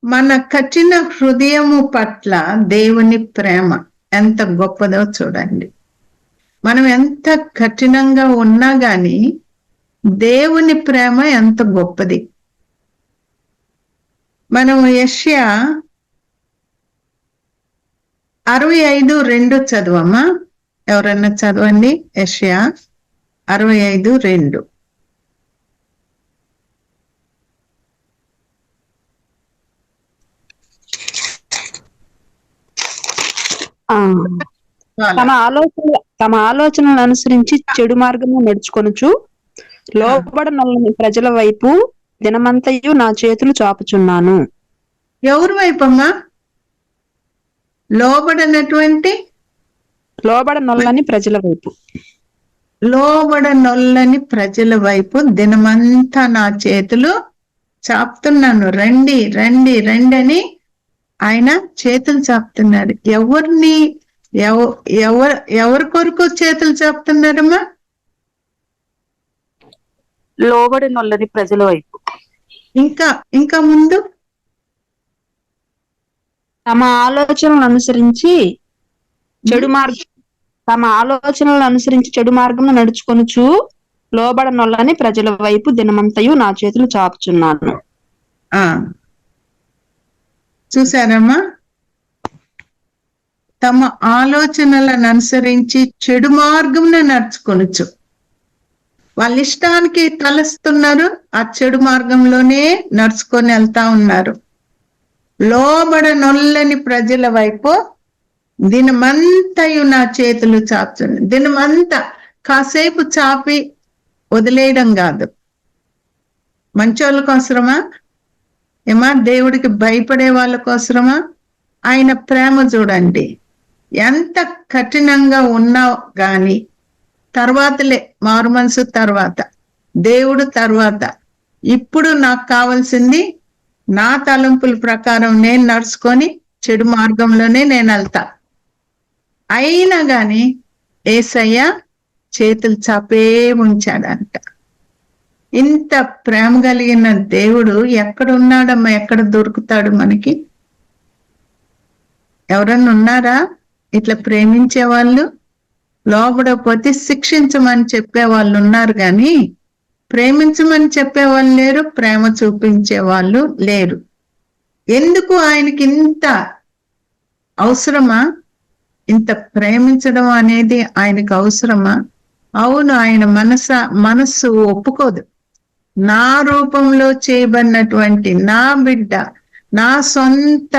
మన కఠిన హృదయము పట్ల దేవుని ప్రేమ ఎంత గొప్పదో చూడండి. మనం ఎంత కఠినంగా ఉన్నా గాని దేవుని ప్రేమ ఎంత గొప్పది. మనం యెషయా 65:2 చదవమ్మా. ఎవరన్నా చదవండి. యెషయా 65:2. తమ ఆలోచనలు అనుసరించి చెడు మార్గము నడుచుకొనుచు లోబడనొల్లని ప్రజల వైపు దినమంతయు నా చేతులు చాపుచున్నాను. ఎవరి వైపమ్మా? లోబడనొల్లని ప్రజల వైపు. లోబడనొల్లని ప్రజల వైపు దినమంతా నా చేతులు చాపుతున్నాను. రండి రండి రండి అని ఆయన చేతులు చాపుతున్నాడు. ఎవరి కొరకు చేతులు చాపుతున్నారమ్మా? లోబడనొల్లని ప్రజల వైపు. ఇంకా ముందు తమ ఆలోచనలు అనుసరించి చెడు మార్గం నడుచుకొనుచు లోబడనొల్లని ప్రజల వైపు దినమంతయు నా చేతులు చాపుచున్నాను. చూసారమ్మా? తమ ఆలోచనలను అనుసరించి చెడు మార్గంను నడుచుకొనుచు. వాళ్ళ ఇష్టానికి తలస్తున్నారు, ఆ చెడు మార్గంలోనే నడుచుకొని వెళ్తా ఉన్నారు. లోబడనొల్లని ప్రజల వైపు దినమంతయు నా చేతులు చాపుతుంది. దినమంతా కాసేపు చాపి వదిలేయడం కాదు. మంచోళ్ళ కోసరమా ఏమా? దేవుడికి భయపడే వాళ్ళ కోసరమా? ఆయన ప్రేమ చూడండి. ఎంత కఠినంగా ఉన్నా గాని తర్వాతలే మారు మనసు తర్వాత దేవుడు తర్వాత ఇప్పుడు నాకు కావాల్సింది నా తలంపుల ప్రకారం నేను నడుచుకొని చెడు మార్గంలోనే నేను వెళ్తా. అయినా గాని యేసయ్య చేతులు చాపే ఉంచాడంట. ఇంత ప్రేమ కలిగిన దేవుడు ఎక్కడ ఉన్నాడమ్మా? ఎక్కడ దొరుకుతాడు మనకి? ఎవరన్నా ఉన్నారా ఇట్లా ప్రేమించే వాళ్ళు? లోబడకపోతే శిక్షించమని చెప్పే వాళ్ళు ఉన్నారు కానీ ప్రేమించమని చెప్పేవాళ్ళు లేరు, ప్రేమ చూపించే వాళ్ళు లేరు. ఎందుకు? ఆయనకి ఇంత అవసరమా? ఇంత ప్రేమించడం అనేది ఆయనకు అవసరమా? అవును, ఆయన మనస్సు ఒప్పుకోదు. నా రూపంలో చేయబడినటువంటి నా బిడ్డ నా సొంత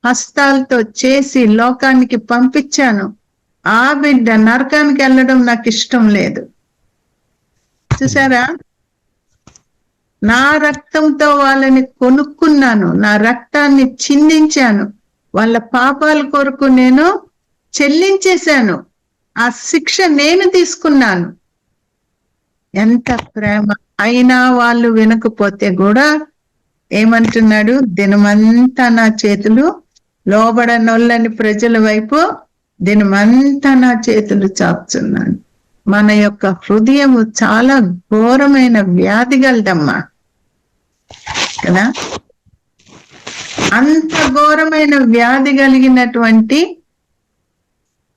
హస్తాలతో చేసి లోకానికి పంపించాను. ఆ బిడ్డ నరకానికి వెళ్ళడం నాకు ఇష్టం లేదు. చూసారా? నా రక్తంతో వాళ్ళని కొనుక్కున్నాను, నా రక్తాన్ని చిందించాను, వాళ్ళ పాపాల కొరకు నేను చెల్లించేశాను, ఆ శిక్ష నేను తీసుకున్నాను. ఎంత ప్రేమ! అయినా వాళ్ళు వినకపోతే కూడా ఏమంటున్నాడు? దినమంతా నా చేతులు లోబడనొల్లని ప్రజల వైపు దినమంతా నా చేతులు చాపుతున్నాను. మన యొక్క హృదయము చాలా ఘోరమైన వ్యాధి గలదమ్మా కదా. అంత ఘోరమైన వ్యాధి కలిగినటువంటి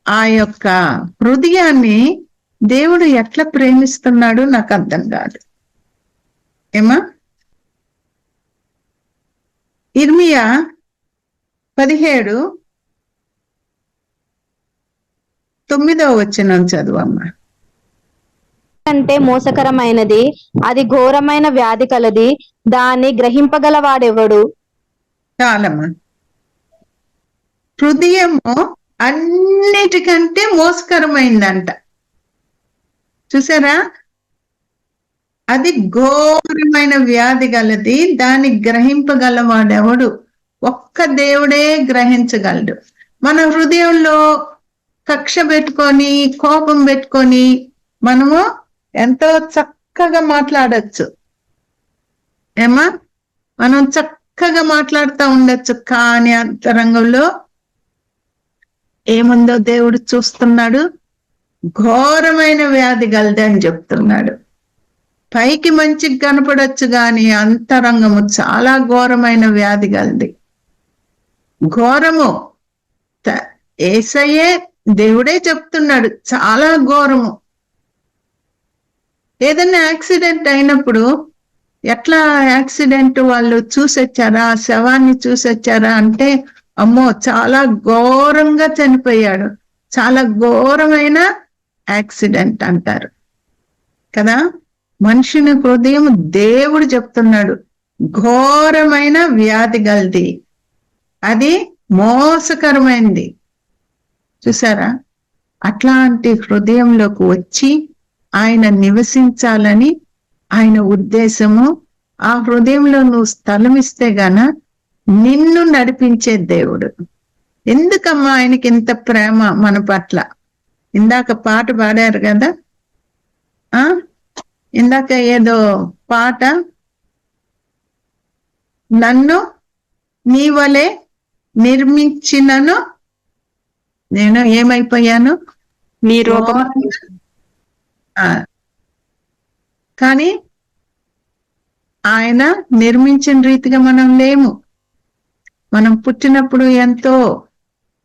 ఆ యొక్క హృదయాన్ని దేవుడు ఎట్లా ప్రేమిస్తున్నాడు నాకు అర్థం కాదు. ఏమా? ఇర్మియా 17:9 చదువమ్మా. అంటే మోసకరమైనది, అది ఘోరమైన వ్యాధి కలది, దాన్ని గ్రహింపగలవాడెవడు? చాలమ్మా. హృదయము అన్నిటికంటే మోసకరమైందంట. చూసారా? అది ఘోరమైన వ్యాధి గలది, దాన్ని గ్రహింపగలవాడెవడు? ఒక్క దేవుడే గ్రహించగలడు. మన హృదయంలో కక్ష పెట్టుకొని కోపం పెట్టుకొని మనము ఎంతో చక్కగా మాట్లాడచ్చు ఏమా? మనం చక్కగా మాట్లాడుతూ ఉండొచ్చు, కానీ అంతరంగంలో ఏముందో దేవుడు చూస్తున్నాడు. ఘోరమైన వ్యాధి గలదని చెప్తున్నాడు. పైకి మంచిగా కనపడచ్చు గాని అంతరంగము చాలా ఘోరమైన వ్యాధి గలది. ఘోరము. యేసయ్యే దేవుడే చెప్తున్నాడు, చాలా ఘోరము. ఏదైనా యాక్సిడెంట్ అయినప్పుడు ఎట్లా యాక్సిడెంట్ వాళ్ళు చూసొచ్చారా, శవాన్ని చూసొచ్చారా అంటే, అమ్మో చాలా ఘోరంగా చనిపోయాడు, చాలా ఘోరమైన యాక్సిడెంట్ అంటారు కదా. మనుషుని హృదయం దేవుడు చెప్తున్నాడు ఘోరమైన వ్యాధి గలది, అది మోసకరమైంది. చూసారా? అట్లాంటి హృదయంలోకి వచ్చి ఆయన నివసించాలని ఆయన ఉద్దేశము. ఆ హృదయంలో నువ్వు స్థలం ఇస్తే గాన నిన్ను నడిపించే దేవుడు. ఎందుకమ్మా ఆయనకి ఇంత ప్రేమ మన పట్ల? ఇందాక పాట పాడారు కదా, ఇందాక ఏదో పాట, నన్ను నీ వలె నిర్మించినను నేను ఏమైపోయాను, నీ రూపం. కానీ ఆయన నిర్మించిన రీతిగా మనం లేము. మనం పుట్టినప్పుడు ఎంతో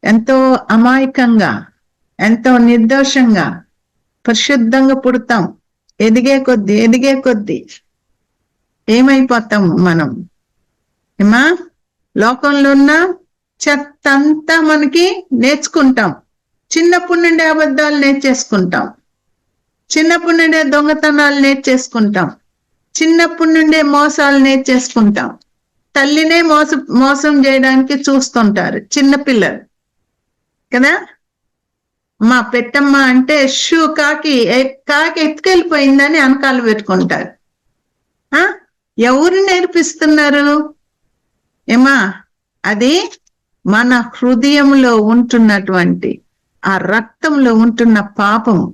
ఎంతో అమాయకంగా, ఎంతో నిర్దోషంగా, పరిశుద్ధంగా పుడతాం. ఎదిగే కొద్దీ ఏమైపోతాము మనం? ఏమా, లోకంలో ఉన్న చెత్త అంతా మనకి నేర్చుకుంటాం. చిన్నప్పటి నుండి అబద్ధాలు నేర్చేసుకుంటాం, చిన్నప్పటి నుండే దొంగతనాలు నేర్చేసుకుంటాం, చిన్నప్పటి నుండే మోసాలు నేర్చేసుకుంటాం. తల్లినే మోసం చేయడానికి చూస్తుంటారు చిన్నపిల్లలు కదా. మా పెట్టమ్మ అంటే కాకి ఎత్తుకెళ్ళిపోయిందని అనకాలు పెట్టుకుంటారు. ఎవరు నేర్పిస్తున్నారు? ఏమా, అది మన హృదయంలో ఉంటున్నటువంటి ఆ రక్తంలో ఉంటున్న పాపము.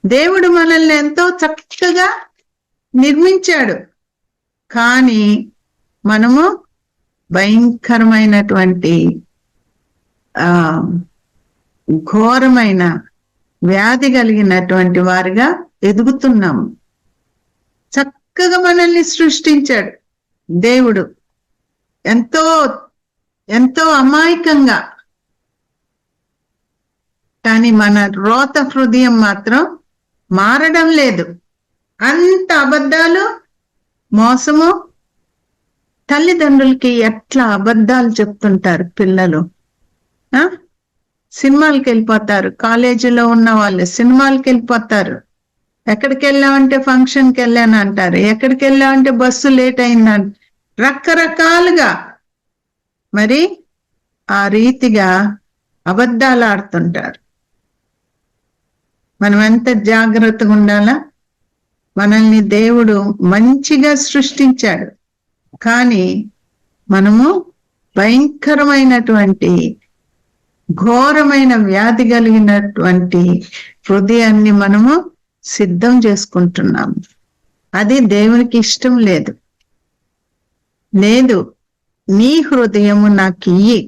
దేవుడు మనల్ని ఎంతో చక్కగా నిర్మించాడు, కానీ మనము భయంకరమైనటువంటి ఘోరమైన వ్యాధి కలిగినటువంటి వారిగా ఎదుగుతున్నాము. చక్కగా మనల్ని సృష్టించాడు దేవుడు, ఎంతో ఎంతో అమాయకంగా. కానీ మన రోత హృదయం మాత్రం మారడం లేదు. అంత అబద్ధాలు, మోసము. తల్లిదండ్రులకి ఎట్లా అబద్ధాలు చెప్తుంటారు పిల్లలు. సినిమాలకు వెళ్ళిపోతారు, కాలేజీలో ఉన్న వాళ్ళు సినిమాలకు వెళ్ళిపోతారు. ఎక్కడికి వెళ్ళామంటే ఫంక్షన్కి వెళ్ళాను అంటారు, ఎక్కడికి వెళ్ళామంటే బస్సు లేట్ అయిందంట. రకరకాలుగా మరి ఆ రీతిగా అబద్ధాలు ఆడుతుంటారు. మనం ఎంత జాగ్రత్తగా ఉండాలా? మనల్ని దేవుడు మంచిగా సృష్టించాడు, కానీ మనము భయంకరమైనటువంటి ఘోరమైన వ్యాధి కలిగినటువంటి హృదయాన్ని మనము సిద్ధం చేసుకుంటున్నాము. అది దేవునికి ఇష్టం లేదు. నీ హృదయము నాకు ఇయ్యి,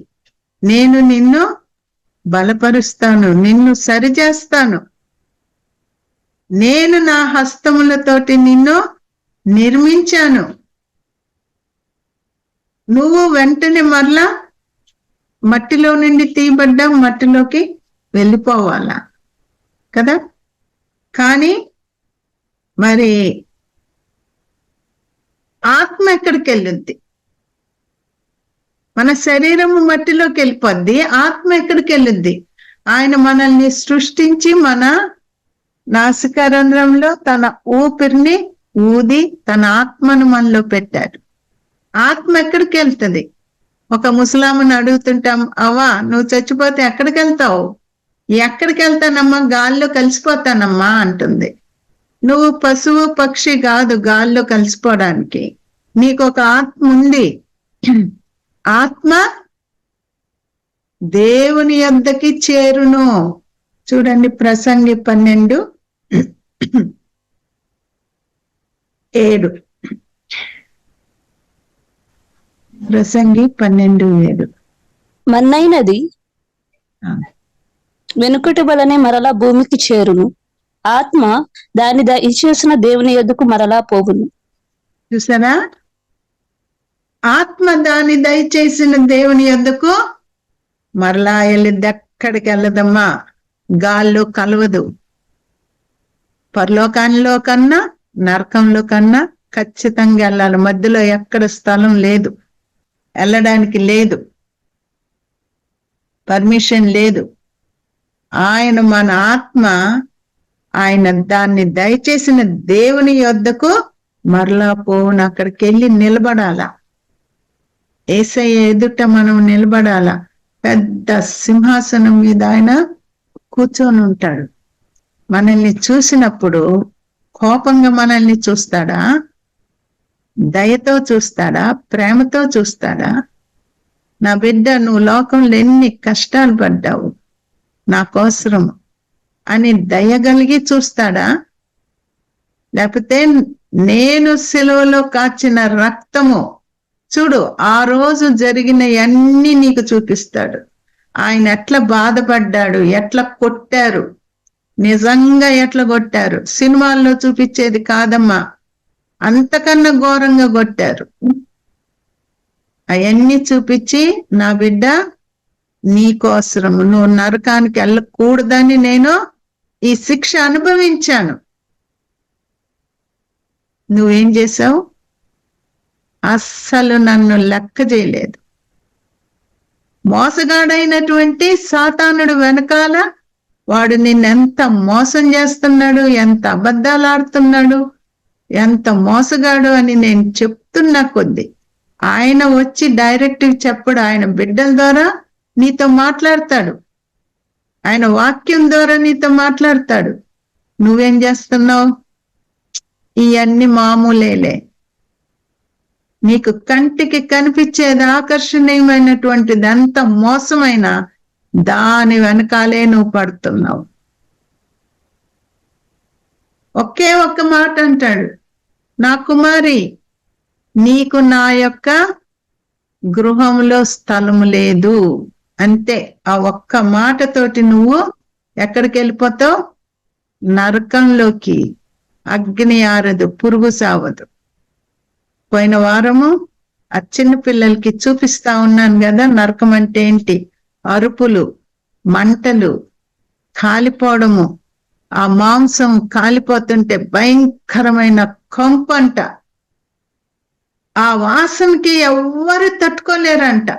నేను నిన్ను బలపరుస్తాను, నిన్ను సరిచేస్తాను. నేను నా హస్తములతోటి నిన్ను నిర్మించాను. నువ్వు వెంటనే మరలా మట్టిలో నుండి తీయబడ్డా మట్టిలోకి వెళ్ళిపోవాలా కదా. కానీ మరి ఆత్మ ఎక్కడికి వెళ్ళుద్ది? మన శరీరము మట్టిలోకి వెళ్ళిపోద్ది, ఆత్మ ఎక్కడికి వెళ్ళుద్ది? ఆయన మనల్ని సృష్టించి మన నాసికారంధ్రంలో తన ఊపిరిని ఊది తన ఆత్మను మనలో పెట్టాడు. ఆత్మ ఎక్కడికి వెళ్తుంది? ఒక ముసలామని అడుగుతుంటాం, అవ్వా నువ్వు చచ్చిపోతే ఎక్కడికి వెళ్తావు? ఎక్కడికి వెళ్తానమ్మా, గాల్లో కలిసిపోతానమ్మా అంటుంది. నువ్వు పశువు పక్షి కాదు గాల్లో కలిసిపోవడానికి. నీకు ఒక ఆత్మ ఉంది. ఆత్మ దేవుని యొద్దకి చేరును. చూడండి, ప్రసంగి 12:7. ప్రసంగి 12:7. మన్నైనది వెనుకటి వలనే మరలా భూమికి చేరును, ఆత్మ దాని దయచేసిన దేవుని యొద్దకు మరలా పోవును. చూసారా? ఆత్మ దాని దయచేసిన దేవుని యొద్దకు మరలా వెళ్ళిద్ది. ఎక్కడికి వెళ్ళదమ్మా, గాల్లో కలవదు. పరలోకంలో కన్నా నరకంలో కన్నా ఖచ్చితంగా వెళ్ళాలి. మధ్యలో ఎక్కడ స్థలం లేదు, వెళ్ళడానికి లేదు, పర్మిషన్ లేదు. ఆయన మన ఆత్మ, ఆయన దాన్ని దయచేసిన దేవుని యొద్దకు మరలా పోవును. అక్కడికి వెళ్ళి నిలబడాలా, యేసయ్య ఎదుట మనం నిలబడాలా. పెద్ద సింహాసనం మీద ఆయన కూర్చొని ఉంటాడు. మనల్ని చూసినప్పుడు కోపంగా మనల్ని చూస్తాడా, దయతో చూస్తాడా, ప్రేమతో చూస్తాడా? నా బిడ్డ, నువ్వు లోకంలో ఎన్ని కష్టాలు పడ్డావు నా కోసరం అని దయగలిగి చూస్తాడా? లేకపోతే నేను సిలువలో కాచిన రక్తము చూడు, ఆ రోజు జరిగిన అన్ని నీకు చూపిస్తాడు. ఆయన ఎట్లా బాధపడ్డాడు, ఎట్లా కొట్టారు, నిజంగా ఎట్లా కొట్టారు. సినిమాల్లో చూపించేది కాదమ్మా, అంతకన్నా ఘోరంగా కొట్టారు. అవన్నీ చూపించి, నా బిడ్డ నీకోసరం నువ్వు నరకానికి వెళ్ళకూడదని నేను ఈ శిక్ష అనుభవించాను. నువ్వేం చేసావు? అస్సలు నన్ను లెక్క చేయలేదు. మోసగాడైనటువంటి సాతానుడు వెనకాల వాడు నిన్నెంత మోసం చేస్తున్నాడు, ఎంత అబద్ధాలు ఆడుతున్నాడు, ఎంత మోసగాడు అని నేను చెప్తున్నా కొద్దీ ఆయన వచ్చి డైరెక్ట్గా చెప్పడు. ఆయన బిడ్డల ద్వారా నీతో మాట్లాడతాడు, ఆయన వాక్యం ద్వారా నీతో మాట్లాడతాడు. నువ్వేం చేస్తున్నావు? ఇవన్నీ మామూలేలే. నీకు కంటికి కనిపించేది ఆకర్షణీయమైనటువంటిది అంత మోసమైన దాని వెనకాలే నువ్వు పడుతున్నావు. ఒకే ఒక్క మాట అంటాడు, నా కుమారి, నీకు నా యొక్క గృహంలో స్థలము లేదు. అంతే. ఆ ఒక్క మాటతోటి నువ్వు ఎక్కడికి వెళ్ళిపోతావు? నరకంలోకి. అగ్ని ఆరదు, పురుగు సావదు. పోయిన వారము ఆ చిన్న పిల్లలకి చూపిస్తా ఉన్నాను కదా, నరకం అంటే ఏంటి? అరుపులు, మంటలు, కాలిపోవడము, ఆ మాంసం కాలిపోతుంటే భయంకరమైన కంపంట. ఆ వాసనకి ఎవ్వరు తట్టుకోలేరంట.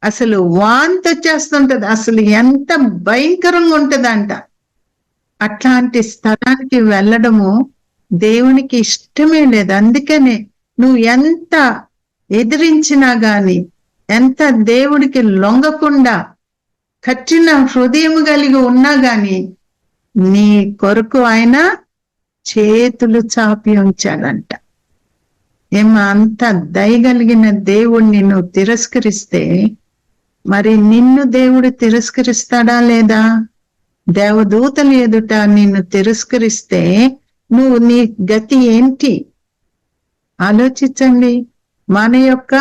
అసలు వాంతి వచ్చేస్తుంటది. అసలు ఎంత భయంకరంగా ఉంటదంట. అట్లాంటి స్థలానికి వెళ్ళడము దేవునికి ఇష్టమే లేదు. అందుకనే నువ్వు ఎంత ఎదిరించినా గాని, ఎంత దేవుడికి లొంగకుండా కఠిన హృదయం కలిగి ఉన్నా గాని, నీ కొరకు ఆయన చేతులు చాపి ఉంచాడంట. ఏమో, అంత దయగలిగిన దేవుణ్ణి నువ్వు తిరస్కరిస్తే మరి నిన్ను దేవుడు తిరస్కరిస్తాడా లేదా? దేవదూతలు ఎదుట నిన్ను తిరస్కరిస్తే నువ్వు నీ గతి ఏంటి? ఆలోచించండి. మన యొక్క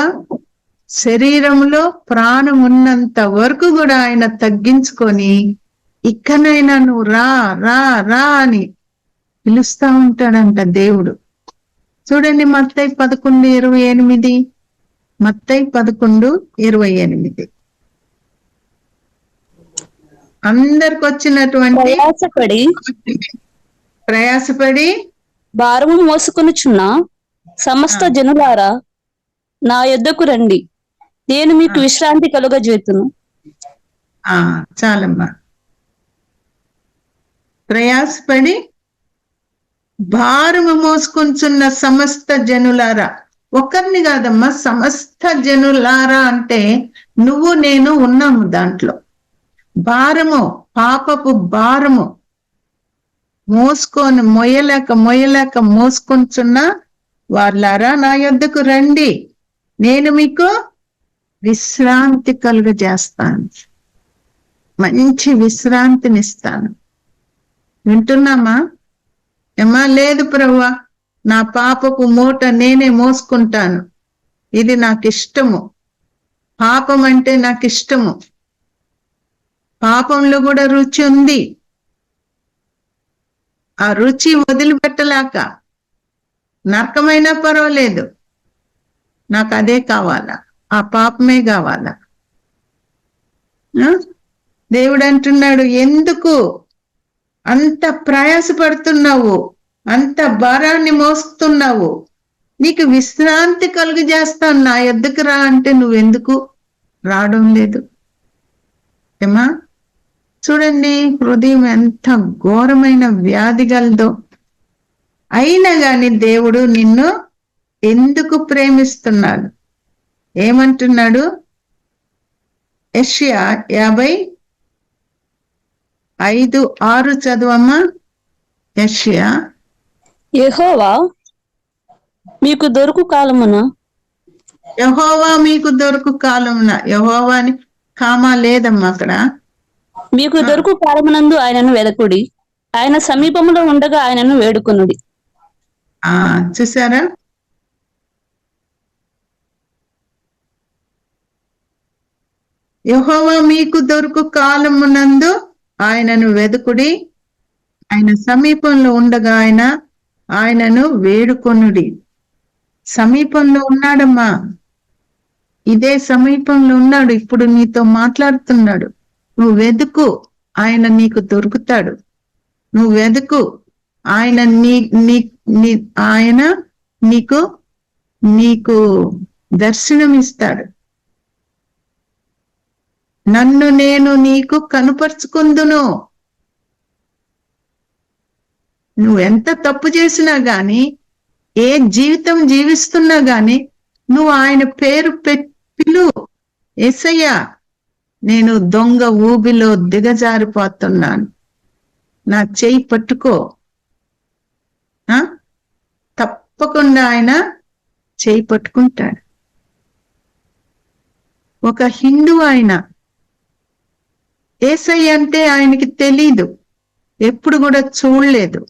శరీరంలో ప్రాణం ఉన్నంత వరకు కూడా ఆయన తగ్గించుకొని, ఇక్కడైనా నువ్వు రా రా రా అని పిలుస్తా ఉంటాడంట దేవుడు. చూడండి, మత్తయి 11:28. మత్తయి 11:28. అందరికి వచ్చినటువంటి ప్రయాసపడి భారము మోసుకొనుచున్న సమస్త జనులారా నా యొద్దకు రండి, నేను మీకు విశ్రాంతి కలుగజేతును. చాలమ్మా. ప్రయాసపడి భారము మోసుకుంటున్న సమస్త జనులారా. ఒకరిని కాదమ్మా, సమస్త జనులారా అంటే నువ్వు నేను ఉన్నాము దాంట్లో. భారము, పాపపు భారము మోసుకొని మొయ్యలేక మోసుకుంటున్న వాళ్ళారా నా యొద్దకు రండి, నేను మీకు విశ్రాంతి కలుగజేస్తాను, మంచి విశ్రాంతినిస్తాను. వింటున్నామా? ఏమా, లేదు ప్రభువా, నా పాపపు మూట నేనే మోసుకుంటాను, ఇది నాకు ఇష్టము, పాపం అంటే నాకు ఇష్టము, పాపంలో కూడా రుచి ఉంది, ఆ రుచి వదిలిపెట్టలేక నరకమైనా పర్వాలేదు, నాకు అదే కావాలా, ఆ పాపమే కావాలా. దేవుడు అంటున్నాడు, ఎందుకు అంత ప్రయాసపడుతున్నావు, అంత భారాన్ని మోస్తున్నావు, నీకు విశ్రాంతి కలుగు చేస్తాను, నా యొద్దకు రా అంటే నువ్వెందుకు రావడం లేదు? ఏమా చూడండి, హృదయం ఎంత ఘోరమైన వ్యాధి గలదో. అయినా గాని దేవుడు నిన్ను ఎందుకు ప్రేమిస్తున్నాడు? ఏమంటున్నాడు? యెషయా 55:6 చదువమ్మా. యెషయా, యెహోవా మీకు దొరుకు కాలమున యెహోవా మీకు దొరుకు కాలమున. యెహోవా అని కామా లేదమ్మా అక్కడ. మీకు దొరుకు కాలమునందు ఆయనను వెదకుడి, ఆయన సమీపంలో ఉండగా ఆయనను వేడుకొనుడి. చూసారా? యెహోవా మీకు దొరుకు కాలమునందు ఆయనను వెదుకుడి, ఆయన సమీపంలో ఉండగా ఆయనను వేడుకొనుడి. సమీపంలో ఉన్నాడమ్మా, ఇదే సమీపంలో ఉన్నాడు, ఇప్పుడు నీతో మాట్లాడుతున్నాడు. నువ్వు వెతుకు, ఆయన నీకు దొరుకుతాడు. నువ్వు వెతుకు, ఆయన ఆయన నీకు దర్శనం ఇస్తాడు. నన్ను నేను నీకు కనుపరుచుకుందును. నువ్వెంత తప్పు చేసినా గాని, ఏ జీవితం జీవిస్తున్నా గాని, నువ్వు ఆయన పేరు పిలు. యేసయ్యా, నేను దొంగ ఊబిలో దిగజారిపోతున్నాను, నా చెయ్యి పట్టుకో. తప్పకుండా ఆయన చెయ్యి పట్టుకుంటాడు. ఒక హిందూ ఆయన, యేసయ్య అంటే ఆయనకి తెలీదు, ఎప్పుడు కూడా చూడలేదు,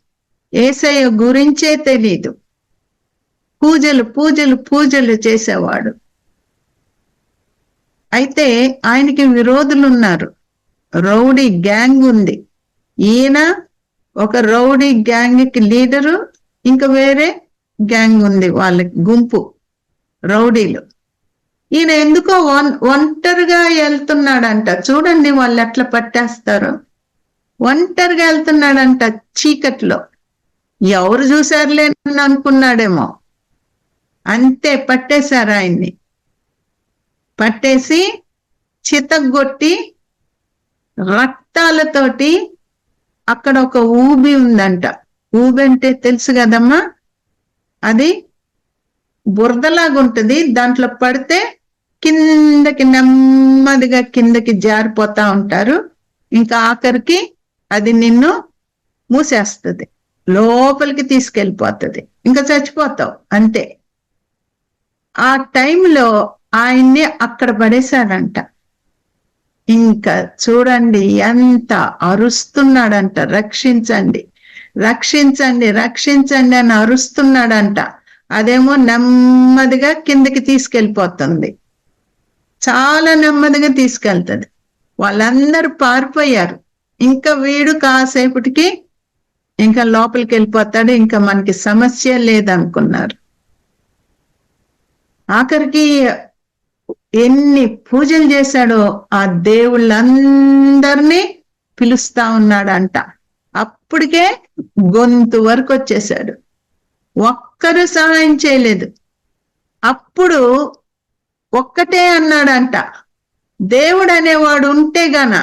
యేసయ్య గురించే తెలీదు. పూజలు పూజలు పూజలు చేసేవాడు. అయితే ఆయనకి విరోధులు ఉన్నారు, రౌడీ గ్యాంగ్ ఉంది. ఈయన ఒక రౌడీ గ్యాంగ్ కి లీడరు, ఇంకా వేరే గ్యాంగ్ ఉంది, వాళ్ళకి గుంపు రౌడీలు. ఈయన ఎందుకో ఒంటరిగా వెళ్తున్నాడంట. చూడండి వాళ్ళు ఎట్లా పట్టేస్తారు. ఒంటరిగా వెళ్తున్నాడంట చీకట్లో. ఎవరు చూసారులే అనుకున్నాడేమో, అంతే పట్టేశారు ఆయన్ని. పట్టేసి చితగ్గొట్టి రక్తాలతోటి, అక్కడ ఒక ఊబి ఉందంట. ఊబి అంటే తెలుసు కదమ్మా, అది బురదలాగుంటది, దాంట్లో పడితే కిందకి నెమ్మదిగా కిందకి జారిపోతా ఉంటారు. ఇంకా ఆఖరికి అది నిన్ను మూసేస్తుంది, లోపలికి తీసుకెళ్ళిపోతుంది, ఇంకా చచ్చిపోతావు అంతే. ఆ టైంలో ఆయన్ని అక్కడ పడేశాడంట. ఇంకా చూడండి ఎంత అరుస్తున్నాడంట, రక్షించండి రక్షించండి రక్షించండి అని అరుస్తున్నాడంట. అదేమో నెమ్మదిగా కిందకి తీసుకెళ్ళిపోతుంది, చాలా నెమ్మదిగా తీసుకెళ్తుంది. వాళ్ళందరూ పారిపోయారు. ఇంకా వీడు కాసేపటికి ఇంకా లోపలికి వెళ్ళిపోతాడు, ఇంకా మనకి సమస్య లేదనుకున్నారు. ఆఖరికి ఎన్ని పూజలు చేశాడో ఆ దేవుళ్ళందరినీ పిలుస్తా ఉన్నాడంట. అప్పటికే గొంతు వరకు వచ్చేసాడు, ఒక్కరు సహాయం చేయలేదు. అప్పుడు ఒక్కటే అన్నాడంట, దేవుడు అనేవాడు ఉంటే గాన,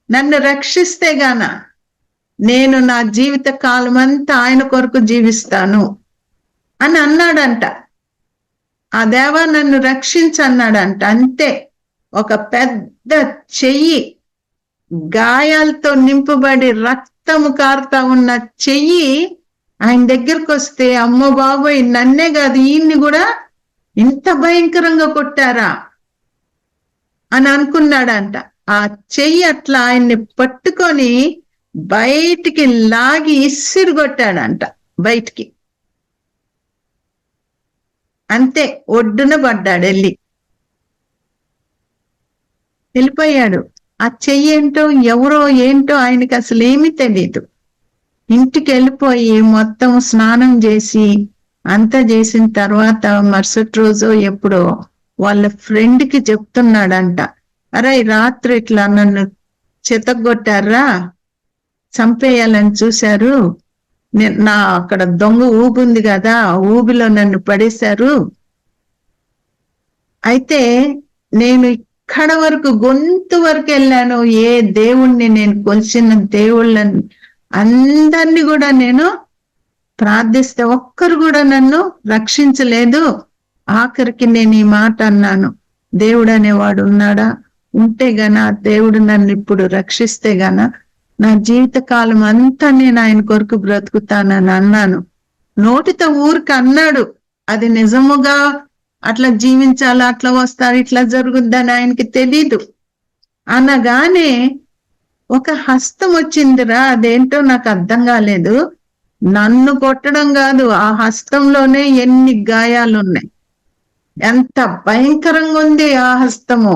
నన్ను రక్షిస్తే గాన, నేను నా జీవిత కాలం అంతా ఆయన కొరకు జీవిస్తాను అని అన్నాడంట. ఆ దేవా నన్ను రక్షించన్నాడంట. అంతే, ఒక పెద్ద చెయ్యి, గాయాలతో నింపబడి రక్తము కారుతా ఉన్న చెయ్యి ఆయన దగ్గరకు వస్తే, అమ్మో బాబోయ్, నన్నే కాదు ఈయన్ని కూడా ఇంత భయంకరంగా కొట్టారా అని అనుకున్నాడంట. ఆ చెయ్యి అట్లా ఆయన్ని పట్టుకొని బయటికి లాగి ఇసిరి కొట్టాడంట బయటికి. అంతే, ఒడ్డున పడ్డాడు, వెళ్ళిపోయాడు. ఆ చెయ్యి ఏంటో ఎవరో ఏంటో ఆయనకి అసలు ఏమీ తెలియదు. ఇంటికి వెళ్ళిపోయి మొత్తం స్నానం చేసి అంతా చేసిన తర్వాత మరుసటి రోజు ఎప్పుడో వాళ్ళ ఫ్రెండ్ కి చెప్తున్నాడంట, అరే రాత్రి ఇట్లా నన్ను చితగొట్టారా, చంపేయాలని చూశారు, నా అక్కడ దొంగ ఊబి ఉంది కదా, ఊబిలో నన్ను పడేశారు, అయితే నేను ఇక్కడ వరకు గొంతు వరకు వెళ్ళాను, ఏ దేవుణ్ణి నేను కొలిచిన దేవుళ్ళని అందరినీ కూడా నేను ప్రార్థిస్తే ఒక్కరు కూడా నన్ను రక్షించలేదు, ఆఖరికి నేను ఈ మాట అన్నాను, దేవుడు అనేవాడు ఉన్నాడా, ఉంటే గన దేవుడు నన్ను ఇప్పుడు రక్షిస్తే గన నా జీవిత కాలం అంతా నేను ఆయన కొరకు బ్రతుకుతానని అన్నాను. నోటితో ఊరికి అన్నాడు, అది నిజముగా అట్లా జీవించాలా, అట్లా వస్తారు, ఇట్లా జరుగుద్దని ఆయనకి తెలీదు. అనగానే ఒక హస్తం వచ్చిందిరా, అదేంటో నాకు అర్థం కాలేదు, నన్ను కొట్టడం కాదు, ఆ హస్తంలోనే ఎన్ని గాయాలు ఉన్నాయి, ఎంత భయంకరంగా ఉంది ఆ హస్తము,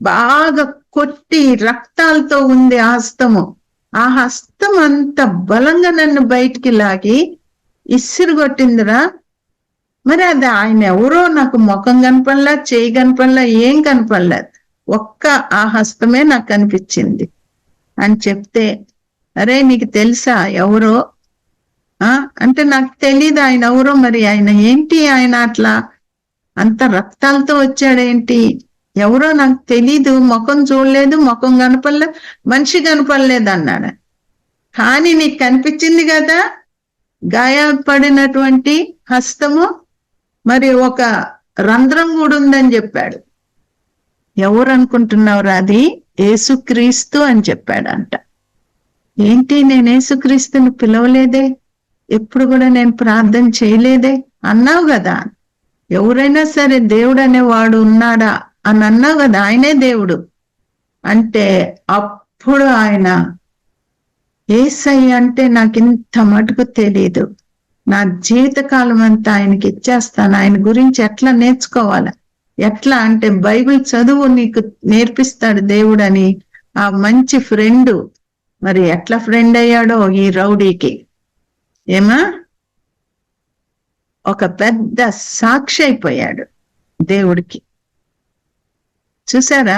బాగా కొట్టి రక్తాలతో ఉంది ఆ హస్తము. ఆ హస్తం అంత బలంగా నన్ను బయటికి లాగి ఇసిరు కొట్టిందిరా. మరి అది ఆయన ఎవరో నాకు ముఖం కనపడలా, చేయి కనపడలా, ఏం కనపడలేదు, ఒక్క ఆ హస్తమే నాకు కనిపించింది అని చెప్తే, అరే నీకు తెలుసా ఎవరో అంటే, నాకు తెలీదు ఆయన ఎవరో, మరి ఆయన ఏంటి, ఆయన అట్లా అంత రక్తాలతో వచ్చాడేంటి, ఎవరో నాకు తెలీదు, ముఖం చూడలేదు, ముఖం కనపడలేదు, మనిషి కనపడలేదు అన్నాడు. కానీ నీకు కనిపించింది కదా గాయపడినటువంటి హస్తము, మరి ఒక రంధ్రం కూడా ఉందని చెప్పాడు. ఎవరు అనుకుంటున్నావురా, అది యేసుక్రీస్తు అని చెప్పాడంట. ఏంటి, నేను యేసుక్రీస్తుని పిలవలేదే, ఎప్పుడు కూడా నేను ప్రార్థన చేయలేదే అన్నావు కదా, ఎవరైనా సరే దేవుడు అనేవాడు ఉన్నాడా అని అన్నావు కదా, ఆయనే దేవుడు అంటే, అప్పుడు ఆయన యేసయ్య అంటే నాకు ఇంత మటుకు తెలీదు, నా జీవితకాలం అంతా ఆయనకి ఇచ్చేస్తాను, ఆయన గురించి ఎట్లా నేర్చుకోవాలి, ఎట్లా అంటే బైబిల్ చదువు నీకు నేర్పిస్తాడు దేవుడు అని ఆ మంచి ఫ్రెండ్ మరి ఎట్లా ఫ్రెండ్ అయ్యాడో ఈ రౌడీకి, ఏమా ఒక పెద్ద సాక్షి అయిపోయాడు దేవుడికి. చూసారా,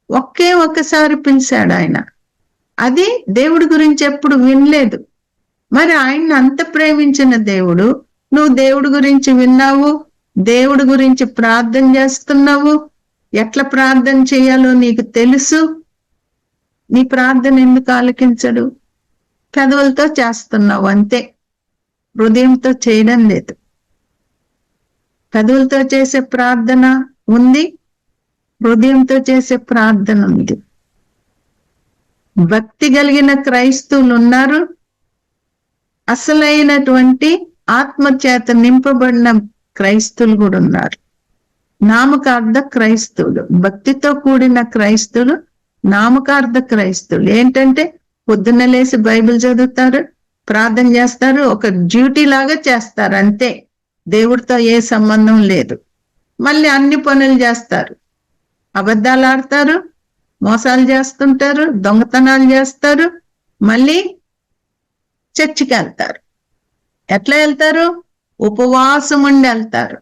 ఒక్కసారి పిలిచాడు ఆయన, అది దేవుడి గురించి ఎప్పుడు వినలేదు. మరి ఆయన్ని అంత ప్రేమించిన దేవుడు, నువ్వు దేవుడి గురించి విన్నావు, దేవుడి గురించి ప్రార్థన చేస్తున్నావు, ఎట్లా ప్రార్థన చేయాలో నీకు తెలుసు, నీ ప్రార్థన ఎందుకు ఆలకించడు? పెదవులతో చేస్తున్నావు అంతే, హృదయంతో చేయడం లేదు. పెదవులతో చేసే ప్రార్థన ఉంది, హృదయంతో చేసే ప్రార్థన ఉంది. భక్తి కలిగిన క్రైస్తవులు ఉన్నారు, అసలైనటువంటి ఆత్మచేత నింపబడిన క్రైస్తవులు కూడా ఉన్నారు. నామకార్థ క్రైస్తవులు, భక్తితో కూడిన క్రైస్తవులు, నామకార్థ క్రైస్తవులు ఏంటంటే పొద్దున్న లేసి బైబిల్ చదువుతారు, ప్రార్థన చేస్తారు, ఒక డ్యూటీ లాగా చేస్తారు అంతే, దేవుడితో ఏ సంబంధం లేదు. మళ్ళీ అన్ని పనులు చేస్తారు, అబద్ధాలు ఆడతారు, మోసాలు చేస్తుంటారు, దొంగతనాలు చేస్తారు, మళ్ళీ చర్చికి వెళ్తారు. ఎట్లా వెళ్తారు? ఉపవాసం ఉండి వెళ్తారు.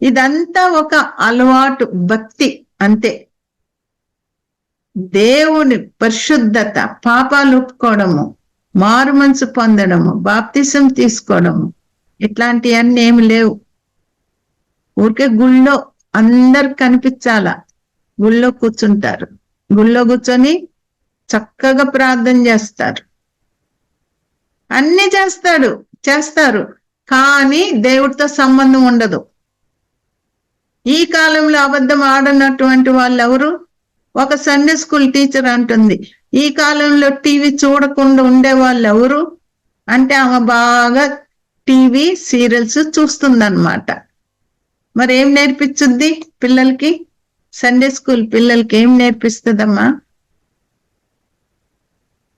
ఇదంతా ఒక అలవాటు, భక్తి అంతే. దేవుని పరిశుద్ధత, పాపాలు ఒప్పుకోవడము, మారు మనసు పొందడము, బాప్తిసం తీసుకోవడము, ఇట్లాంటివన్నీ ఏమి లేవు. ఊరికే గుళ్ళో అందరు కనిపించాలా, గుళ్ళో కూర్చుంటారు, గుళ్ళో కూర్చొని చక్కగా ప్రార్థన చేస్తారు, అన్ని చేస్తారు, కానీ దేవుడితో సంబంధం ఉండదు. ఈ కాలంలో అబద్ధం ఆడనటువంటి వాళ్ళు ఎవరు? ఒక సండే స్కూల్ టీచర్ అంటుంది, ఈ కాలంలో టీవీ చూడకుండా ఉండే వాళ్ళు ఎవరు అంటే, ఆమె బాగా టీవీ సీరియల్స్ చూస్తుందన్నమాట. మరి ఏం నేర్పించుద్ది పిల్లలకి? సండే స్కూల్ పిల్లలకి ఏం నేర్పిస్తుందమ్మా?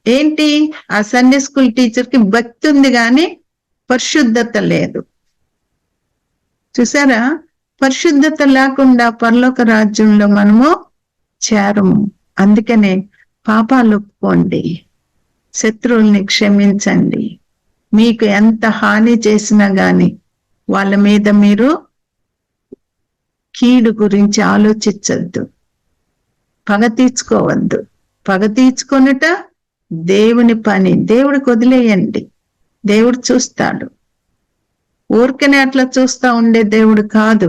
ఏంటి? ఆ సండే స్కూల్ టీచర్కి భక్తి ఉంది కానీ పరిశుద్ధత లేదు. చూసారా, పరిశుద్ధత లేకుండా పరలోక రాజ్యంలో మనము చేరము. అందుకనే పాపాలు ఒప్పుకోండి, శత్రువుల్ని క్షమించండి, మీకు ఎంత హాని చేసినా గాని వాళ్ళ మీద మీరు కీడు గురించి ఆలోచించద్దు, పగ తీర్చుకోవద్దు. పగ తీర్చుకొనుట దేవుని పని. దేవుడికి వదిలేయండి, దేవుడు చూస్తాడు. ఊరికనే అట్లా చూస్తా ఉండే దేవుడు కాదు,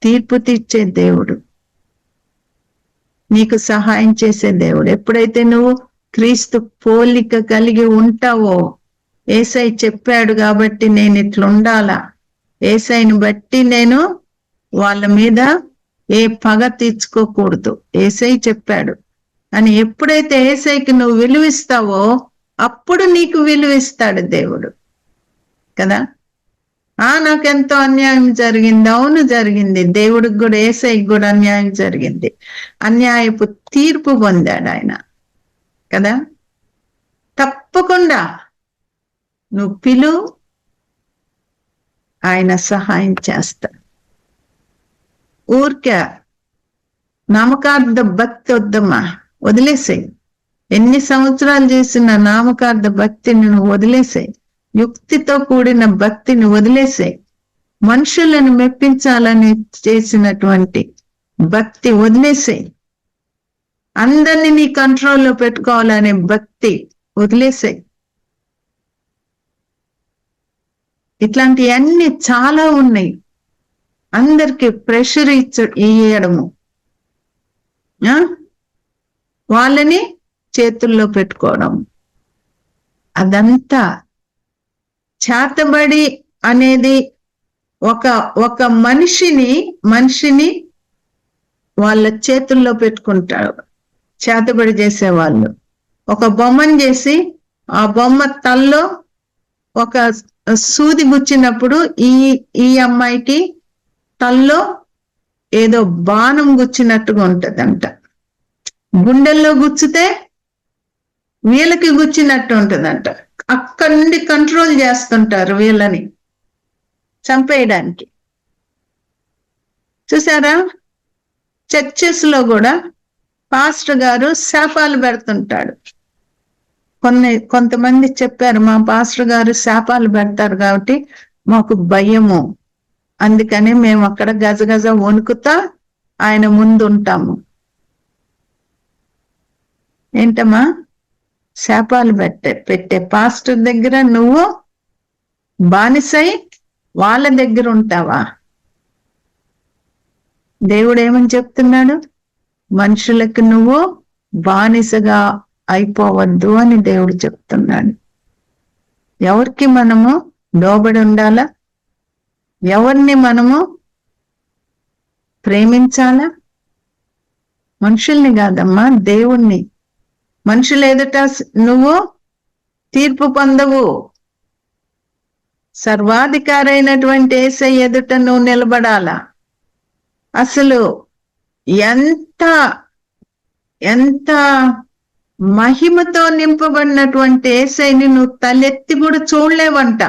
తీర్పు తీర్చే దేవుడు, నీకు సహాయం చేసే దేవుడు. ఎప్పుడైతే నువ్వు క్రీస్తు పోలిక కలిగి ఉంటావో, యేసై చెప్పాడు కాబట్టి నేను ఇట్లుండాలా, యేసైని బట్టి నేను వాళ్ళ మీద ఏ పగ తీర్చుకోకూడదు, యేసై చెప్పాడు అని ఎప్పుడైతే యేసైకి నువ్వు విలువిస్తావో అప్పుడు నీకు విలువిస్తాడు దేవుడు కదా. నాకెంతో అన్యాయం జరిగింది, అవును జరిగింది. దేవుడికి కూడా, యేసైకి కూడా అన్యాయం జరిగింది. అన్యాయపు తీర్పు పొందాడు ఆయన కదా. తప్పకుండా నువ్వు పిలు, ఆయన సహాయం చేస్తాడు. ఊరికే నామకార్థ భక్తి వద్దమ్మా, వదిలేసాయి. ఎన్ని సంవత్సరాలు చేసిన నామకార్థ భక్తిని నువ్వు వదిలేసాయి. యుక్తితో కూడిన భక్తిని వదిలేసాయి. మనుషులను మెప్పించాలని చేసినటువంటి భక్తి వదిలేసాయి. అందరినీ నీ కంట్రోల్లో పెట్టుకోవాలనే భక్తి వదిలేసాయి. ఇట్లాంటివన్నీ చాలా ఉన్నాయి. అందరికి ప్రెషర్ ఇయ్యడము, వాళ్ళని చేతుల్లో పెట్టుకోవడం, అదంతా చేతబడి అనేది ఒక మనిషిని వాళ్ళ చేతుల్లో పెట్టుకుంటారు చేతబడి చేసేవాళ్ళు. ఒక బొమ్మను చేసి ఆ బొమ్మ తల్లో ఒక సూది గుచ్చినప్పుడు ఈ అమ్మాయికి తల్లో ఏదో బాణం గుచ్చినట్టుగా ఉంటదంట. గుండెల్లో గుచ్చితే వీళ్ళకి గుచ్చినట్టు ఉంటదంట. అక్కడి నుండి కంట్రోల్ చేస్తుంటారు వీళ్ళని చంపేయడానికి. చూసారా, చర్చెస్ లో కూడా పాస్టర్ గారు శాపాలు పెడుతుంటాడు. కొంతమంది చెప్పారు, మా పాస్టర్ గారు శాపాలు పెడతారు కాబట్టి మాకు భయము, అందుకని మేము అక్కడ గజగజ వణుకుతా ఆయన ముందు ఉంటాము. ఏంటమ్మా, శాపాలు పెట్టే పాస్టర్ దగ్గర నువ్వు బానిసై వాళ్ళ దగ్గర ఉంటావా? దేవుడు ఏమని చెప్తున్నాడు? మనుషులకు నువ్వు బానిసగా అయిపోవద్దు అని దేవుడు చెప్తున్నాడు. ఎవరికి మనము లోబడి ఉండాలా? ఎవరిని మనము ప్రేమించాలా? మనుషుల్ని కాదమ్మా, దేవుణ్ణి. మనుషులు ఎదుట నువ్వు తీర్పు పొందవు. సర్వాధికారి అయినటువంటి యేసయ్య ఎదుట నువ్వు నిలబడాలా. అసలు ఎంత మహిమతో నింపబడినటువంటి యేసయ్యని నువ్వు తలెత్తి కూడా చూడలేవంట.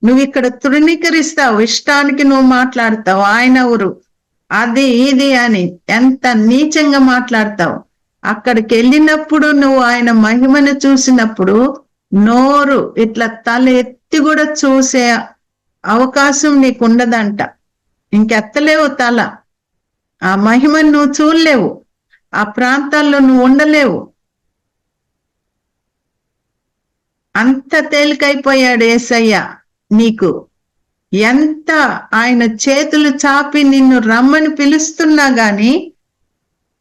నువ్వు ఇక్కడ తృణీకరిస్తావు, ఇష్టానికి నువ్వు మాట్లాడతావు. ఆయన ఊరు అది ఇది అని ఎంత నీచంగా మాట్లాడతావు. అక్కడికి వెళ్ళినప్పుడు నువ్వు ఆయన మహిమను చూసినప్పుడు నోరు ఇట్లా తల ఎత్తి కూడా చూసే అవకాశం నీకు ఉండదంట. ఇంకెత్తలేవు తల. ఆ మహిమను నువ్వు చూడలేవు, ఆ ప్రాంతాల్లో నువ్వు ఉండలేవు. అంత తేలికైపోయాడు యేసయ్య నీకు. ఎంత ఆయన చేతులు చాపి నిన్ను రమ్మని పిలుస్తున్నా గాని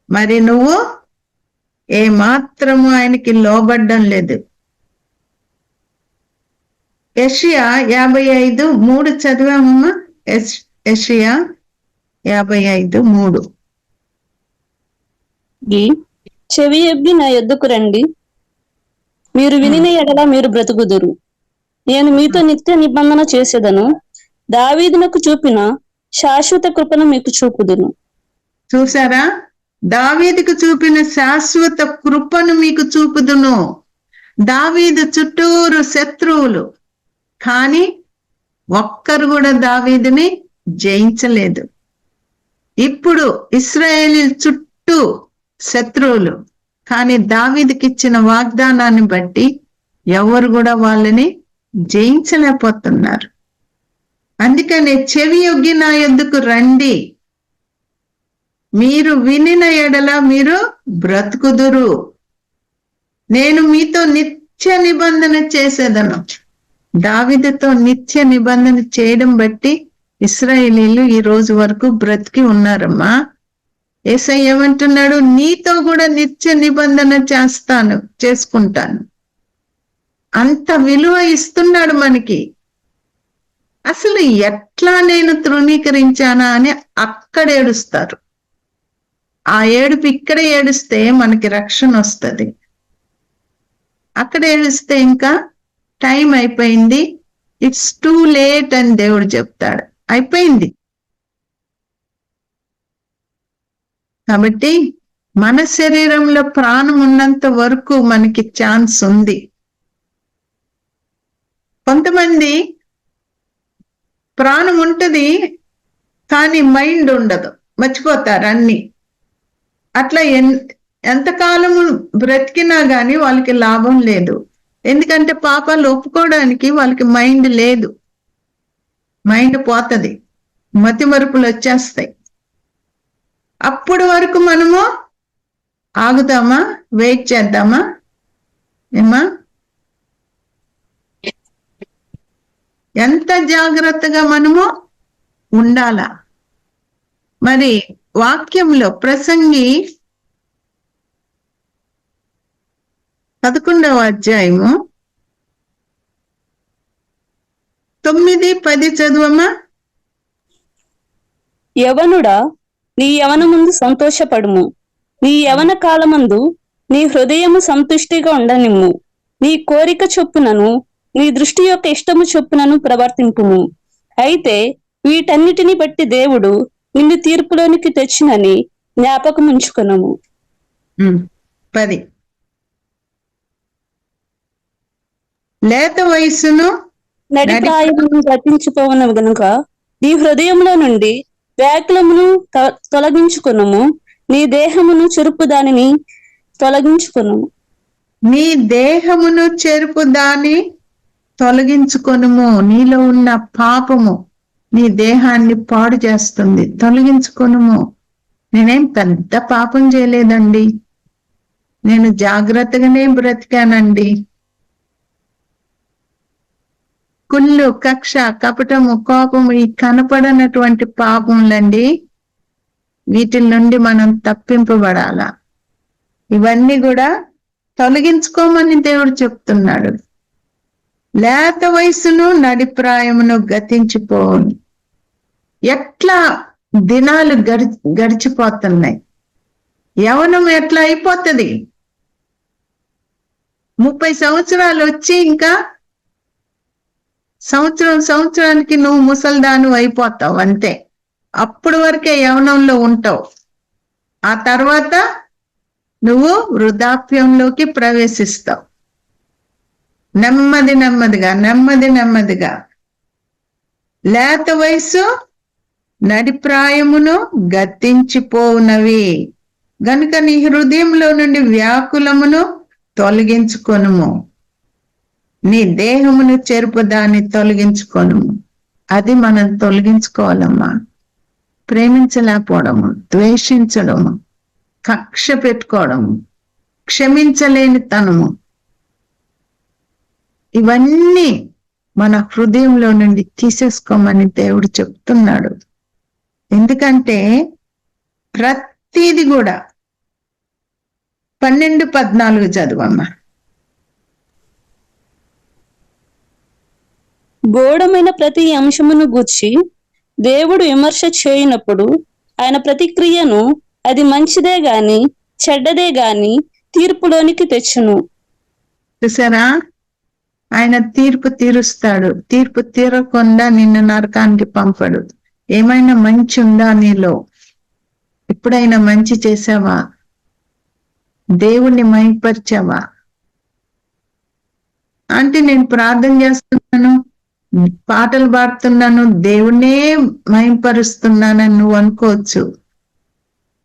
మరి నువ్వు ఏ మాత్రము ఆయనకి లోబడ్డం లేదు. యెషయా 55:3 చదివామమ్మా. యెషయా 55:3. చెవి ఎబ్బి నా యొద్దకు రండి, మీరు వినిన ఎడల మీరు బ్రతుకుదురు. నేను మీతో నిత్య నిబంధన చేసేదను, దావీదునకు చూపిన శాశ్వత కృపను మీకు చూపుదును. చూసారా, దావీదుకు చూపిన శాశ్వత కృపను మీకు చూపుదును. దావీదు చుట్టూరు శత్రువులు, కానీ ఒక్కరు కూడా దావీదుని జయించలేదు. ఇప్పుడు ఇశ్రాయేలీయుల చుట్టూ శత్రువులు, కానీ దావీదుకి ఇచ్చిన వాగ్దానాన్ని బట్టి ఎవరు కూడా వాళ్ళని జయించలేకపోతున్నారు. అందుకనే చెవి యొగ్గి నా యొద్దకు రండి, మీరు వినిన ఎడల మీరు బ్రతుకుదురు, నేను మీతో నిత్య నిబంధన చేసేదను. దావీదుతో నిత్య నిబంధన చేయడం బట్టి ఇశ్రాయేలీలు ఈ రోజు వరకు బ్రతికి ఉన్నారమ్మా. యేసయ్య ఏమంటున్నాడు? నీతో కూడా నిత్య నిబంధన చేసుకుంటాను. అంత విలువ ఇస్తున్నాడు మనకి. అసలు ఎట్లా నేను తృణీకరించానా అని అక్కడ ఏడుస్తారు. ఆ ఏడుపు ఇక్కడ ఏడుస్తే మనకి రక్షణ వస్తుంది. అక్కడ ఏడుస్తే ఇంకా టైం అయిపోయింది, ఇట్స్ టూ లేట్ అని దేవుడు చెప్తాడు. అయిపోయింది. కాబట్టి మన శరీరంలో ప్రాణం ఉన్నంత వరకు మనకి ఛాన్స్ ఉంది. కొంతమంది ప్రాణం ఉంటది కానీ మైండ్ ఉండదు, మర్చిపోతారు అన్ని. అట్లా ఎంతకాలము బ్రతికినా గాని వాళ్ళకి లాభం లేదు. ఎందుకంటే పాపాలు ఒప్పుకోవడానికి వాళ్ళకి మైండ్ లేదు. మైండ్ పోతుంది, మతి మరుపులు వచ్చేస్తాయి. అప్పటి వరకు మనము ఆగుదామా? వెయిట్ చేద్దామా? ఏమా? ఎంత జాగ్రత్తగా మనము ఉండాలా? మరి వాక్యంలో ప్రసంగి 11వ అధ్యాయము 9, 10 చదువమ్మా. యవనుడా, నీ యవనమందు సంతోషపడుము, నీ యవన కాలమందు నీ హృదయము సంతుష్టిగా ఉండనిమ్ము. నీ కోరిక చొప్పునను నీ దృష్టి యొక్క ఇష్టము చొప్పునను ప్రవర్తింపుము. అయితే వీటన్నిటిని బట్టి దేవుడు నిన్ను తీర్పులోనికి తెచ్చినని జ్ఞాపకం ఉంచుకున్నాము. 10 లేత వయస్సును నడిప్రాయమును గతించిపోవనవు గనుక నీ హృదయంలో నుండి వ్యాకులమును తొలగించుకున్నాము, నీ దేహమును చెరుపు దానిని తొలగించుకున్నాము. నీ దేహమును చెరుపు దాని తొలగించుకొనుము. నీలో ఉన్న పాపము నీ దేహాన్ని పాడు చేస్తుంది, తొలగించుకొనుము. నేనేం పెద్ద పాపం చేయలేదండి, నేను జాగ్రత్తగానే బ్రతికానండి. కుళ్ళు, కక్ష, కపటము, కోపము, ఈ కనపడనటువంటి పాపములండి. వీటి నుండి మనం తప్పింపబడాలా. ఇవన్నీ కూడా తొలగించుకోమని దేవుడు చెప్తున్నాడు. లేత వయసును నడిప్రాయమును గతించిపోను. ఎట్లా దినాలు గడిచిపోతున్నాయి. యవనం ఎట్లా అయిపోతుంది. 30 సంవత్సరాలు వచ్చి ఇంకా సంవత్సరానికి నువ్వు ముసల్దాను అయిపోతావు అంతే. అప్పుడు వరకే యవనంలో ఉంటావు. ఆ తర్వాత నువ్వు వృద్ధాప్యంలోకి ప్రవేశిస్తావు. నెమ్మదిగా లేత వయసు నడిప్రాయమును గతించిపోవునవి గనుక నీ హృదయంలో నుండి వ్యాకులమును తొలగించుకొనుము, నీ దేహమును చెరుపు దాన్ని తొలగించుకొనుము. అది మనం తొలగించుకోవాలమ్మా. ప్రేమించలేకపోవడము, ద్వేషించడము, కక్ష పెట్టుకోవడము, క్షమించలేని తనము, ఇవన్నీ మన హృదయంలో నుండి తీసేసుకోమని దేవుడు చెప్తున్నాడు. ఎందుకంటే ప్రతిది కూడా 12-14 చదువమ్మా. గూఢమైన ప్రతి అంశమును గూర్చి దేవుడు విమర్శ చేయనప్పుడు ఆయన ప్రతిక్రియను అది మంచిదే గాని చెడ్డదే గాని తీర్పులోనికి తెచ్చును. చూసారా? ఆయన తీర్పు తీరుస్తాడు. తీర్పు తీరకుండా నిన్ను నరకానికి పంపడు. ఏమైనా మంచి ఉందా నీలో? ఎప్పుడైనా మంచి చేసావా? దేవుణ్ణి మహిమపరిచావా? అంటే నేను ప్రార్థన చేస్తున్నాను, పాటలు పాడుతున్నాను, దేవుణ్ణే మహిమపరుస్తున్నానని నువ్వు అనుకోవచ్చు.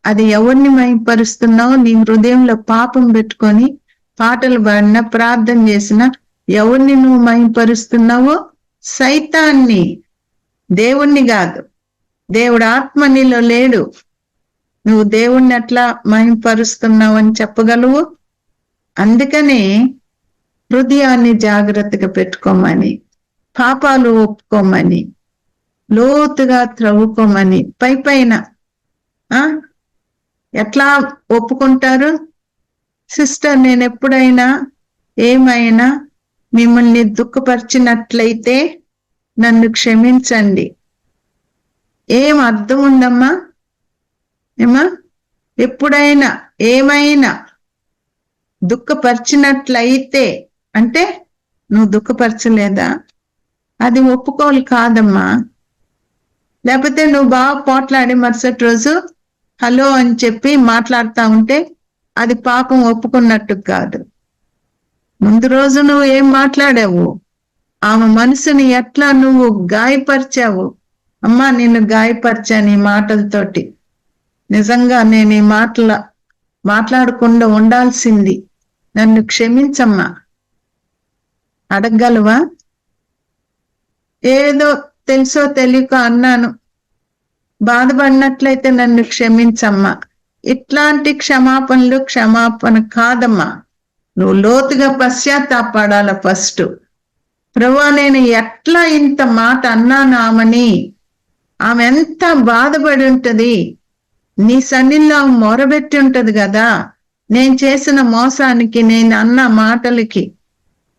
అది ఎవరిని మహిమపరుస్తున్నావు? నీ హృదయంలో పాపం పెట్టుకొని పాటలు పాడినా ప్రార్థన చేసినా ఎవరిని నువ్వు మహింపరుస్తున్నావో? సైతాన్ని, దేవుణ్ణి కాదు. దేవుడు ఆత్మ నీలో లేడు. నువ్వు దేవుణ్ణి ఎట్లా మహింపరుస్తున్నావు అని చెప్పగలవు? అందుకనే హృదయాన్ని జాగ్రత్తగా పెట్టుకోమని, పాపాలు ఒప్పుకోమని, లోతుగా త్రవ్వుకోమని. పైన ఎట్లా ఒప్పుకుంటారు? సిస్టర్, నేను ఎప్పుడైనా ఏమైనా మిమ్మల్ని దుఃఖపరిచినట్లయితే నన్ను క్షమించండి. ఏం అర్థం ఉందమ్మా? ఏమా, ఎప్పుడైనా ఏమైనా దుఃఖపరిచినట్లయితే అంటే నువ్వు దుఃఖపరచలేదా? అది ఒప్పుకోలు కాదమ్మా. లేకపోతే నువ్వు బాగా పోట్లాడి మరుసటి రోజు హలో అని చెప్పి మాట్లాడుతూ ఉంటే అది పాపం ఒప్పుకున్నట్టు కాదు. ముందు రోజు నువ్వు ఏం మాట్లాడావు? ఆమె మనసుని ఎట్లా నువ్వు గాయపరిచావు? అమ్మా, నిన్ను గాయపరిచాను ఈ మాటలతోటి. నిజంగా నేను ఈ మాట్లాడకుండా ఉండాల్సింది, నన్ను క్షమించమ్మా. అడగగలవా? ఏదో తెలుసో తెలియక అన్నాను, బాధపడినట్లయితే నన్ను క్షమించమ్మా. ఇట్లాంటి క్షమాపణ కాదమ్మా. నువ్వు లోతుగా పశ్చాత్తాపడాల. ఫస్ట్, ప్రభువా నేను ఎట్లా ఇంత మాట అన్నాను ఆమెని, ఆమె ఎంత బాధపడి ఉంటది, నీ సన్నిధిలో మొరబెట్టి ఉంటది కదా. నేను చేసిన మోసానికి, నేను అన్న మాటలకి,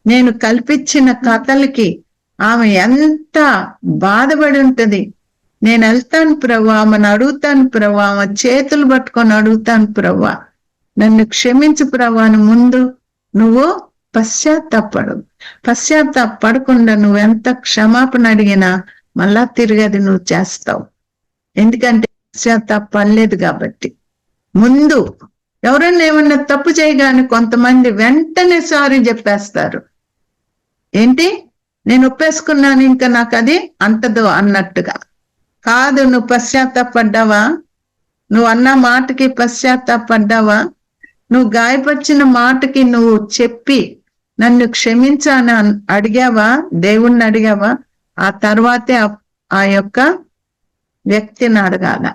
నేను కల్పించిన కథలకి ఆమె ఎంత బాధపడి ఉంటది. నేను వెళ్తాను ప్రభువా, ఆమెను అడుగుతాను ప్రభువా, ఆమె చేతులు పట్టుకొని అడుగుతాను ప్రభువా, నన్ను క్షమించు ప్రభువా అని ముందు నువ్వు పశ్చాత్తాపడకుండా నువ్వు ఎంత క్షమాపణ అడిగినా మళ్ళా తిరిగేది నువ్వు చేస్తావు. ఎందుకంటే పశ్చాత్తాపడలేదు కాబట్టి. ముందు ఎవరైనా ఏమన్నా తప్పు చేయగానే కొంతమంది వెంటనే సారీ చెప్పేస్తారు. ఏంటి, నేను ఒప్పేసుకున్నాను, ఇంకా నాకు అది అంటదో అన్నట్టుగా. కాదు, నువ్వు పశ్చాత్తాపడ్డావా? నువ్వు అన్న మాటకి పశ్చాత్తాపడ్డావా? నువ్వు గాయపరిచిన మాటకి నువ్వు చెప్పి నన్ను క్షమించాను అడిగావా? దేవుణ్ణి అడిగావా? ఆ తర్వాతే ఆ యొక్క వ్యక్తిని అడగాల.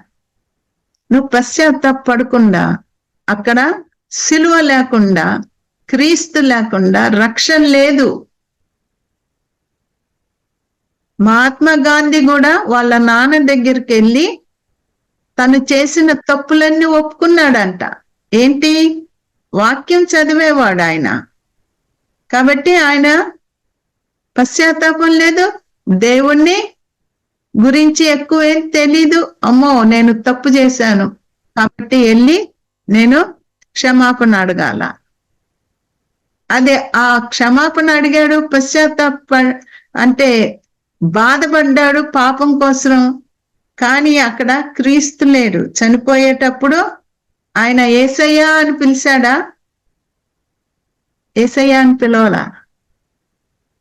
నువ్వు పశ్చాత్తాపడకుండా, అక్కడ సిలువ లేకుండా, క్రీస్తు లేకుండా రక్షణ లేదు. మహాత్మా గాంధీ కూడా వాళ్ళ నాన్న దగ్గరికి వెళ్ళి తను చేసిన తప్పులన్నీ ఒప్పుకున్నాడంట. ఏంటి? వాక్యం చదివేవాడు ఆయన. కాబట్టి ఆయన పశ్చాత్తాపం లేదు, దేవుణ్ణి గురించి ఎక్కువ ఏం తెలీదు. అమ్మో నేను తప్పు చేశాను కాబట్టి వెళ్ళి నేను క్షమాపణ అడగాల. అదే ఆ క్షమాపణ అడిగాడు, అంటే బాధపడ్డాడు పాపం కోసం. కానీ అక్కడ క్రీస్తు లేడు. చనిపోయేటప్పుడు ఆయన యేసయ్యా అని పిలిచాడా? యేసయ్యా అని పిలవలా.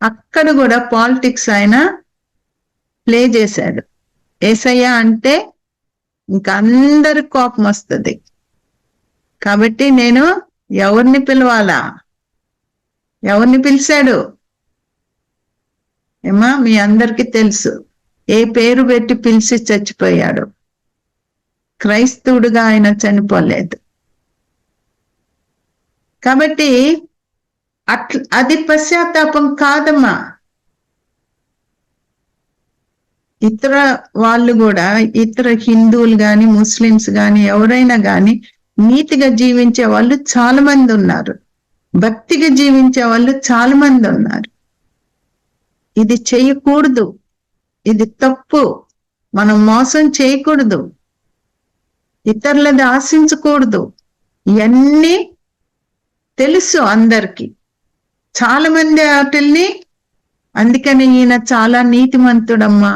అక్కడ కూడా పాలిటిక్స్ ఆయన ప్లే చేశాడు. యేసయ్యా అంటే ఇంకా అందరి కోపం వస్తుంది. కాబట్టి నేను ఎవరిని పిలవాలా? ఎవరిని పిలిచాడు? ఏమా, మీ అందరికీ తెలుసు ఏ పేరు పెట్టి పిలిచి చచ్చిపోయాడు. క్రైస్తవుడుగా ఆయన చనిపోలేదు. కాబట్టి అది పశ్చాత్తాపం కాదమ్మా. ఇతర వాళ్ళు కూడా, ఇతర హిందువులు గాని ముస్లిమ్స్ గాని ఎవరైనా గాని నీతిగా జీవించే వాళ్ళు చాలా మంది ఉన్నారు, భక్తిగా జీవించే వాళ్ళు చాలా మంది ఉన్నారు. ఇది చేయకూడదు, ఇది తప్పు. మనం మోసం చేయకూడదు, ఇతరులది ఆశించకూడదు. ఇవన్నీ తెలుసు అందరికి. చాలా మంది వాటిల్ని, అందుకని ఈయన చాలా నీతిమంతుడమ్మా,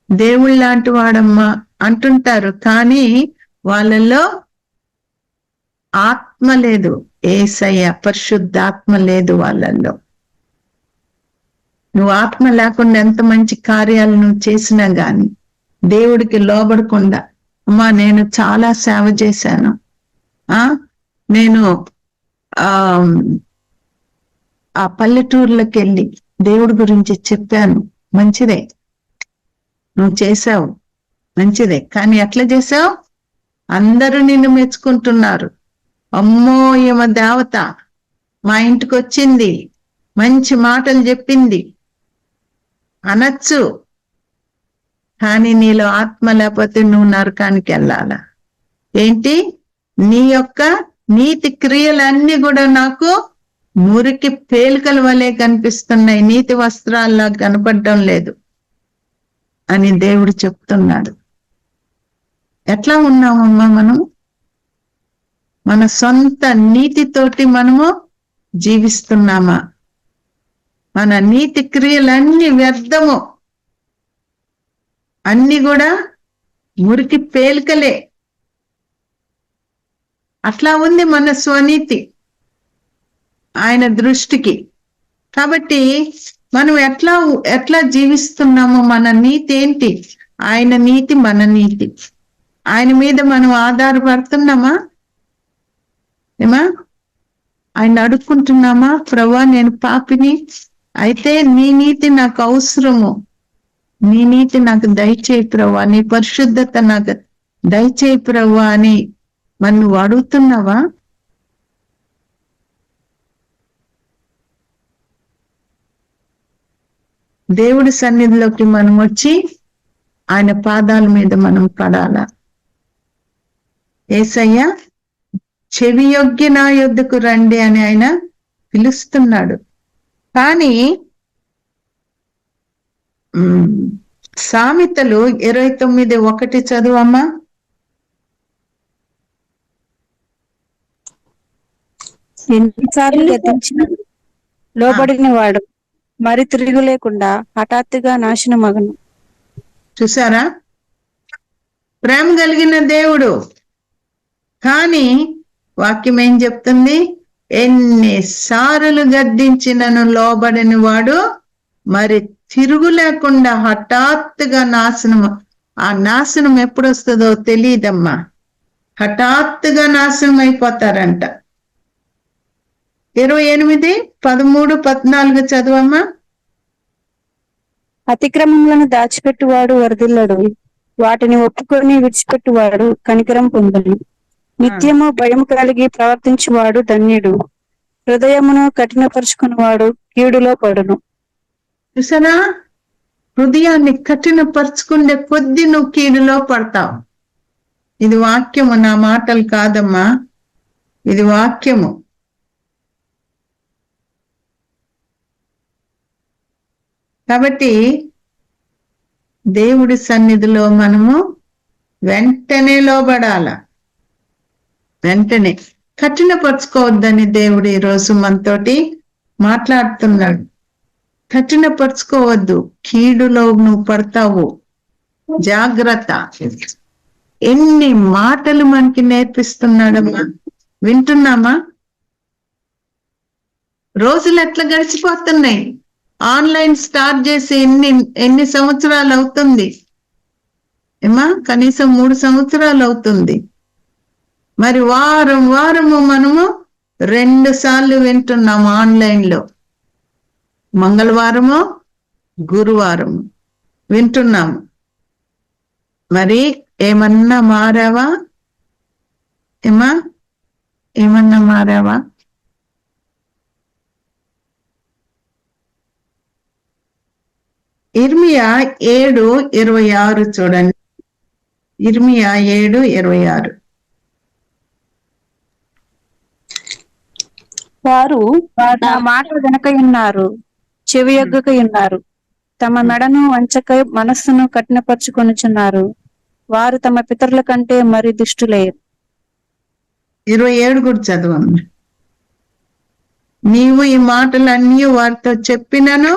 దేవుళ్ళ లాంటి వాడమ్మా అంటుంటారు. కానీ వాళ్ళలో ఆత్మ లేదు, యేసయ్య పరిశుద్ధాత్మ లేదు వాళ్ళల్లో. నువ్వు ఆత్మ లేకుండా ఎంత మంచి కార్యాలు నువ్వు చేసినా గాని దేవుడికి లోబడకుండా, అమ్మా నేను చాలా సేవ చేశాను, నేను ఆ పల్లెటూర్లకు వెళ్ళి దేవుడి గురించి చెప్పాను, మంచిదే, నువ్వు చేసావు, మంచిదే. కానీ ఎట్లా చేసావు? అందరూ నిన్ను మెచ్చుకుంటున్నారు. అమ్మో ఈమె దేవత మా ఇంటికి వచ్చింది, మంచి మాటలు చెప్పింది అనొచ్చు. కానీ నీలో ఆత్మ లేకపోతే నువ్వు నరకానికి వెళ్ళాలా? ఏంటి? నీ యొక్క నీతి క్రియలన్నీ కూడా నాకు మురికి పేలికల వలె కనిపిస్తున్నాయి, నీతి వస్త్రాల్లా కనపడడం లేదు అని దేవుడు చెప్తున్నాడు. ఎట్లా ఉన్నామమ్మా మనం? మన సొంత నీతితోటి మనము జీవిస్తున్నామా? మన నీతి క్రియలన్నీ వ్యర్థము, అన్ని కూడా మురికి పేలికలే. అట్లా ఉంది మన స్వనీతి ఆయన దృష్టికి. కాబట్టి మనం ఎట్లా జీవిస్తున్నామో, మన నీతి ఏంటి? ఆయన నీతి మన నీతి. ఆయన మీద మనం ఆధారపడుతున్నామా? ఆయన అడుక్కుంటున్నామా? ప్రభువా నేను పాపిని, అయితే నీ నీతి నాకు అవసరము, నీ నీతి నాకు దయచేయి ప్రభువా, నీ పరిశుద్ధత నాకు దయచేయి ప్రభువా అని మరి నువ్వు అడుగుతున్నావా? దేవుడి సన్నిధిలోకి మనం వచ్చి ఆయన పాదాల మీద మనం పడాలా. యేసయ్య చెవి యొగ్గి నా యొద్దకు రండి అని ఆయన పిలుస్తున్నాడు. కానీ సామెతలు 29:1 చదువమ్మా. ఎన్నిసార్లు గద్దించిన లోబడిన వాడు మరి తిరుగు లేకుండా హఠాత్తుగా నాశనమగను. చూసారా? ప్రేమ కలిగిన దేవుడు, కానీ వాక్యం ఏం చెప్తుంది? ఎన్నిసార్లు గద్దించినను లోబడని వాడు మరి తిరుగు లేకుండా హఠాత్తుగా నాశనం. ఆ నాశనం ఎప్పుడు వస్తుందో తెలియదమ్మా. హఠాత్తుగా నాశనం అయిపోతారంట. 28, 13, 14 చదువమ్మా. అతిక్రమములను దాచిపెట్టువాడు వరదిల్లడు, వాటిని ఒప్పుకొని విడిచిపెట్టువాడు కనికరం పొందను. నిత్యము భయం కలిగి ప్రవర్తించువాడు ధన్యుడు, హృదయమును కఠినపరుచుకున్నవాడు కీడులో పడును. చూసారా? హృదయాన్ని కఠినపరుచుకునే కొద్ది నువ్వు కీడులో పడతావు. ఇది వాక్యము, నా మాటలు కాదమ్మా, ఇది వాక్యము. కాబట్టి దేవుడి సన్నిధిలో మనము వెంటనే లోబడాల, వెంటనే కఠినపరుచుకోవద్దని దేవుడు ఈరోజు మనతోటి మాట్లాడుతున్నాడు. కఠినపరుచుకోవద్దు, కీడులో నువ్వు పడతావు, జాగ్రత్త. ఎన్ని మాటలు మనకి నేర్పిస్తున్నాడమ్మా, వింటున్నామా? రోజులు ఎట్లా గడిచిపోతున్నాయి. ఆన్లైన్ స్టార్ట్ చేసి ఎన్ని సంవత్సరాలు అవుతుంది ఏమా? కనీసం 3 సంవత్సరాలు అవుతుంది. మరి వారము మనము 2 సార్లు వింటున్నాము ఆన్లైన్లో. మంగళవారము, గురువారము వింటున్నాము. మరి ఏమన్నా మారావా ఏమా? ఏమన్నా మారావా? ఇర్మియా 7:26 చూడండి. ఇర్మియా 7:26. వారు నా మాట వెనకయున్నారు, చెవి యొగ్గకయున్నారు, తమ మెడను వంచకై మనస్సును కఠినపరుచుకొనుచున్నారు, వారు తమ పితరుల కంటే మరి దుష్టులే. 27 కూడా చదవండి. నీవు ఈ మాటలన్నీ వారితో చెప్పినను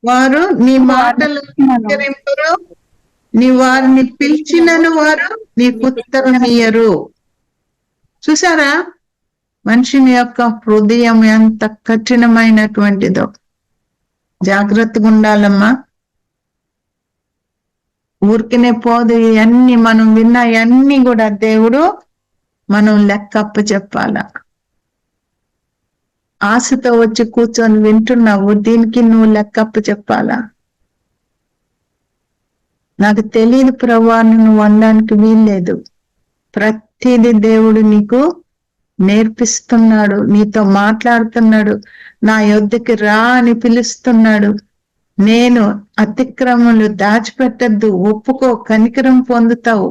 వారు నీ మాటలు అంగీకరింపరు, నీ వారిని పిలిచినను వారు నీకు ఉత్తరమియ్యరు. చూసారా? మనిషిని యొక్క హృదయం ఎంత కఠినమైనటువంటిదో. జాగ్రత్తగా ఉండాలమ్మా. ఊరికినే పోదు. ఇవన్నీ మనం విన్న అన్ని కూడా దేవుడు మనం లెక్క అప్పచెప్పాలా. ఆశతో వచ్చి కూర్చొని వింటున్నావు, దీనికి నువ్వు లెక్క అప్పచెప్పాలా. నాకు తెలియదు ప్రభువా నువ్వు అనడానికి వీల్లేదు. ప్రతిదీ దేవుడు నీకు నేర్పిస్తున్నాడు, నీతో మాట్లాడుతున్నాడు, నా యొద్దకి రా అని పిలుస్తున్నాడు. నేను అతిక్రమములు దాచిపెట్టద్దు, ఒప్పుకో, కనికరం పొందుతావు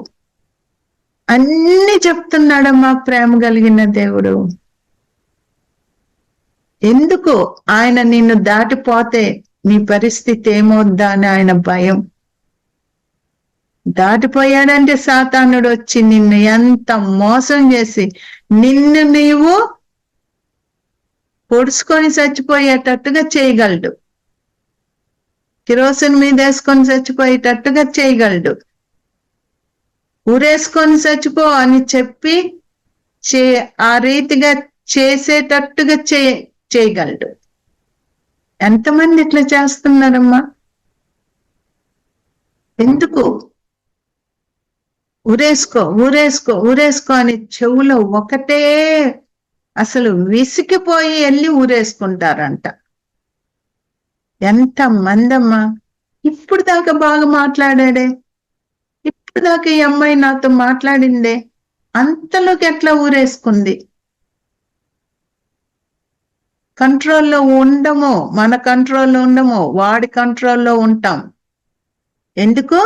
అన్ని చెప్తున్నాడమ్మా ప్రేమ కలిగిన దేవుడు. ఎందుకు ఆయన నిన్ను దాటిపోతే నీ పరిస్థితి ఏమవుద్దా అని ఆయన భయం. దాటిపోయాడంటే సాతానుడు వచ్చి నిన్ను ఎంత మోసం చేసి నిన్ను నీవు పొడుచుకొని చచ్చిపోయేటట్టుగా చేయగలడు. కిరోసిన్ మీద వేసుకొని చచ్చిపోయేటట్టుగా చేయగలడు. ఊరేసుకొని చచ్చిపో అని చెప్పి ఆ రీతిగా చేసేటట్టుగా చేయగలడు. ఎంతమంది ఇట్లా చేస్తున్నారమ్మా? ఎందుకు? ఊరేసుకో ఊరేసుకో ఊరేసుకో అని చెవులో ఒకటే అసలు విసిగిపోయి వెళ్ళి ఊరేసుకుంటారంట. ఎంత మందమ్మా! ఇప్పుడు దాకా బాగా మాట్లాడాడే, ఇప్పుడు దాకా ఈ అమ్మాయి నాతో మాట్లాడిందే, అంతలోకి ఎట్లా ఊరేసుకుంది? కంట్రోల్లో ఉండము, మన కంట్రోల్లో ఉండము, వాడి కంట్రోల్లో ఉంటాం. ఎందుకు?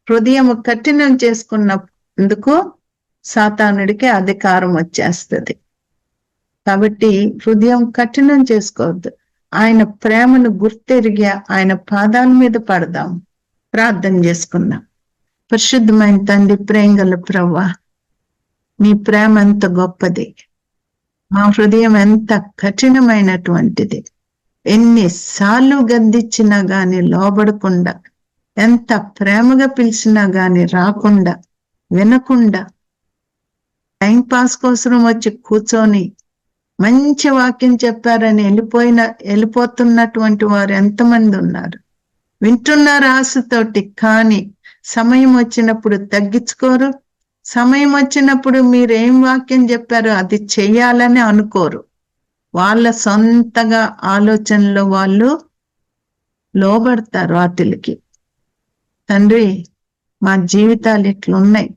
హృదయం కఠినం చేసుకున్నందుకు సాతానుడికి అధికారం వచ్చేస్తుంది. కాబట్టి హృదయం కఠినం చేసుకోవద్దు. ఆయన ప్రేమను గుర్తెరిగి ఆయన పాదాల మీద పడదాం. ప్రార్థన చేసుకుందాం. పరిశుద్ధమైన తండ్రి, ప్రేమగల ప్రభువా, నీ ప్రేమ ఎంత గొప్పది, మా హృదయం ఎంత కఠినమైనటువంటిది. ఎన్నిసార్లు గద్దించినా గాని లోబడకుండా, ఎంత ప్రేమగా పిలిచినా గాని రాకుండా, వినకుండా, టైం పాస్ కోసం వచ్చి కూర్చొని మంచి వాక్యం చెప్పారని వెళ్ళిపోతున్నటువంటి వారు ఎంతమంది ఉన్నారు. వింటున్నారు ఆశతోటి, కానీ సమయం వచ్చినప్పుడు తగ్గించుకోరు. సమయం వచ్చినప్పుడు మీరేం వాక్యం చెప్పారో అది చెయ్యాలని అనుకోరు. వాళ్ళ సొంతగా ఆలోచనలో వాళ్ళు లోబడతారు వాటికి. తండ్రి, మా జీవితాలు ఇట్లున్నాయి,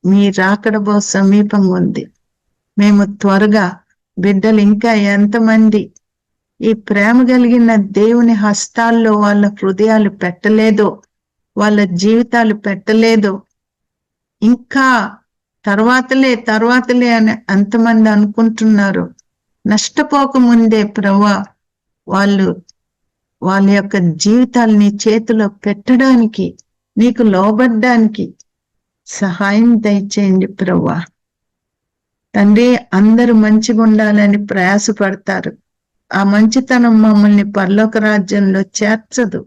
మీ రాకడ బహు సమీపంగా ఉంది. మేము త్వరగా బిడ్డలు ఇంకా ఎంతమంది ఈ ప్రేమ కలిగిన దేవుని హస్తాల్లో వాళ్ళ హృదయాలు పెట్టలేదో, వాళ్ళ జీవితాలు పెట్టలేదో, ఇంకా తర్వాతలే అని అంతమంది అనుకుంటున్నారు. నష్టపోకముందే ప్రభువా వాళ్ళ యొక్క జీవితాలని చేతిలో పెట్టడానికి, నీకు లోబడ్డానికి సహాయం దయచేయండి ప్రభువా. తండ్రి, అందరూ మంచిగా ఉండాలని ప్రయాసపడతారు. ఆ మంచితనం మమ్మల్ని పరలోక రాజ్యంలో చేర్చదు.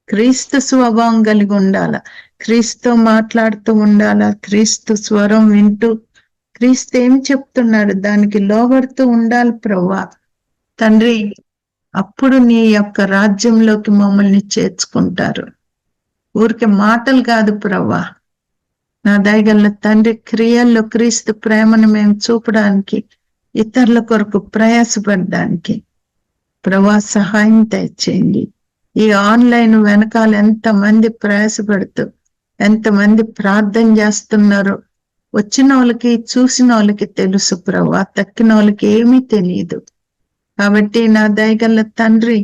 క్రీస్తు స్వభావం కలిగి ఉండాల, క్రీస్తు మాట్లాడుతూ ఉండాలా, క్రీస్తు స్వరం వింటూ క్రీస్తు ఏం చెప్తున్నాడు దానికి లోబడుతూ ఉండాలి ప్రభువా. తండ్రి, అప్పుడు నీ యొక్క రాజ్యంలోకి మమ్మల్ని చేర్చుకుంటారు. ఊరికే మాటలు కాదు ప్రభువా. నా దయగల తండ్రి, క్రియల్లో క్రీస్తు ప్రేమను మేము చూపడానికి, ఇతరుల కొరకు ప్రయాసపడడానికి ప్రభువా సహాయం దయచేయండి. ఈ ఆన్లైన్ వెనకాల ఎంతమంది ప్రయాసపడుతూ ఎంతమంది ప్రార్థన చేస్తున్నారో వచ్చిన వాళ్ళకి, చూసిన వాళ్ళకి తెలుసు ప్రభువా, తక్కిన వాళ్ళకి ఏమీ తెలియదు. కాబట్టి నా దయగల తండ్రి,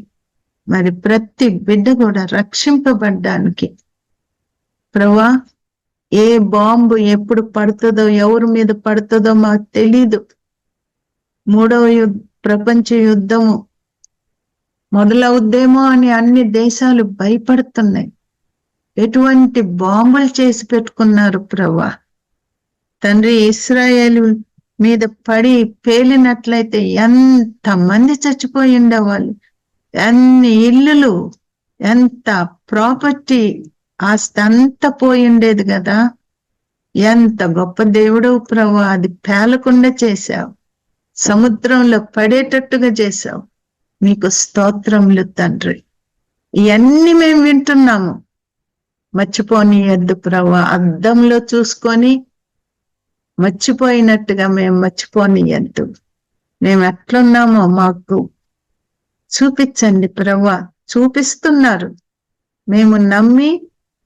మరి ప్రతి బిడ్డ కూడా రక్షింపబడ్డానికి ప్రభువా, ఏ బాంబు ఎప్పుడు పడుతుందో, ఎవరి మీద పడుతుందో మాకు తెలీదు. 3వ ప్రపంచ యుద్ధము మొదలవుద్దేమో అని అన్ని దేశాలు భయపడుతున్నాయి. ఎటువంటి బాంబులు చేసి పెట్టుకున్నారు ప్రభువా. తండ్రి, ఇశ్రాయేలు మీద పడి పేలినట్లయితే ఎంతమంది చచ్చిపోయి ఉండేవాళ్ళు, ఎన్ని ఇల్లులు, ఎంత ప్రాపర్టీ, ఆస్తి అంతా పోయి ఉండేది కదా. ఎంత గొప్ప దేవుడు ప్రభువా, అది పేలకుండా చేశావు, సముద్రంలో పడేటట్టుగా చేశావు. నీకు స్తోత్రములు తండ్రి. ఇవన్నీ మేము వింటున్నాము, మర్చిపోని ఎద్దు ప్రభువా. అద్దంలో చూసుకొని మర్చిపోయినట్టుగా మేము మర్చిపోనియద్దు. మేము ఎట్లున్నామో మాకు చూపించండి ప్రభువా. చూపిస్తున్నారు, మేము నమ్మి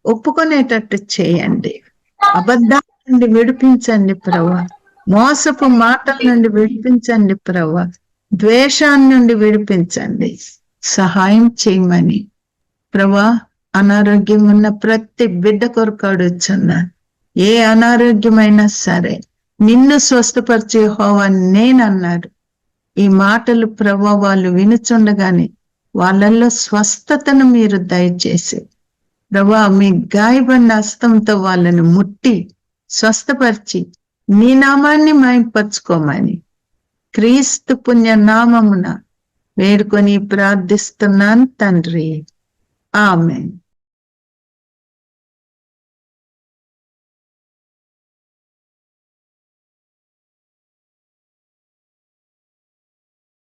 ఒప్పుకునేటట్టు చేయండి. అబద్ధాల నుండి విడిపించండి ప్రభువా. మోసపు మాటల నుండి విడిపించండి ప్రభువా. ద్వేషాన్ని నుండి విడిపించండి. సహాయం చేయమని ప్రభువా, అనారోగ్యం ఉన్న ప్రతి బిడ్డ కొరకు అడుగుచున్నాను. ఏ అనారోగ్యమైనా సరే నిన్ను స్వస్థపరిచే యెహోవా నేనన్నాడు. ఈ మాటలు ప్రభువా వాళ్ళు వినుచుండగానే వాళ్ళల్లో స్వస్థతను మీరు దయచేసి ప్రభువా మీ గాయపడిన హస్తంతో వాళ్ళని ముట్టి స్వస్థపరిచి నీ నామాన్ని మహిమపరచుకోమని క్రీస్తు పుణ్య నామమున వేడుకొని ప్రార్థిస్తున్నాను తండ్రి. ఆమేన్.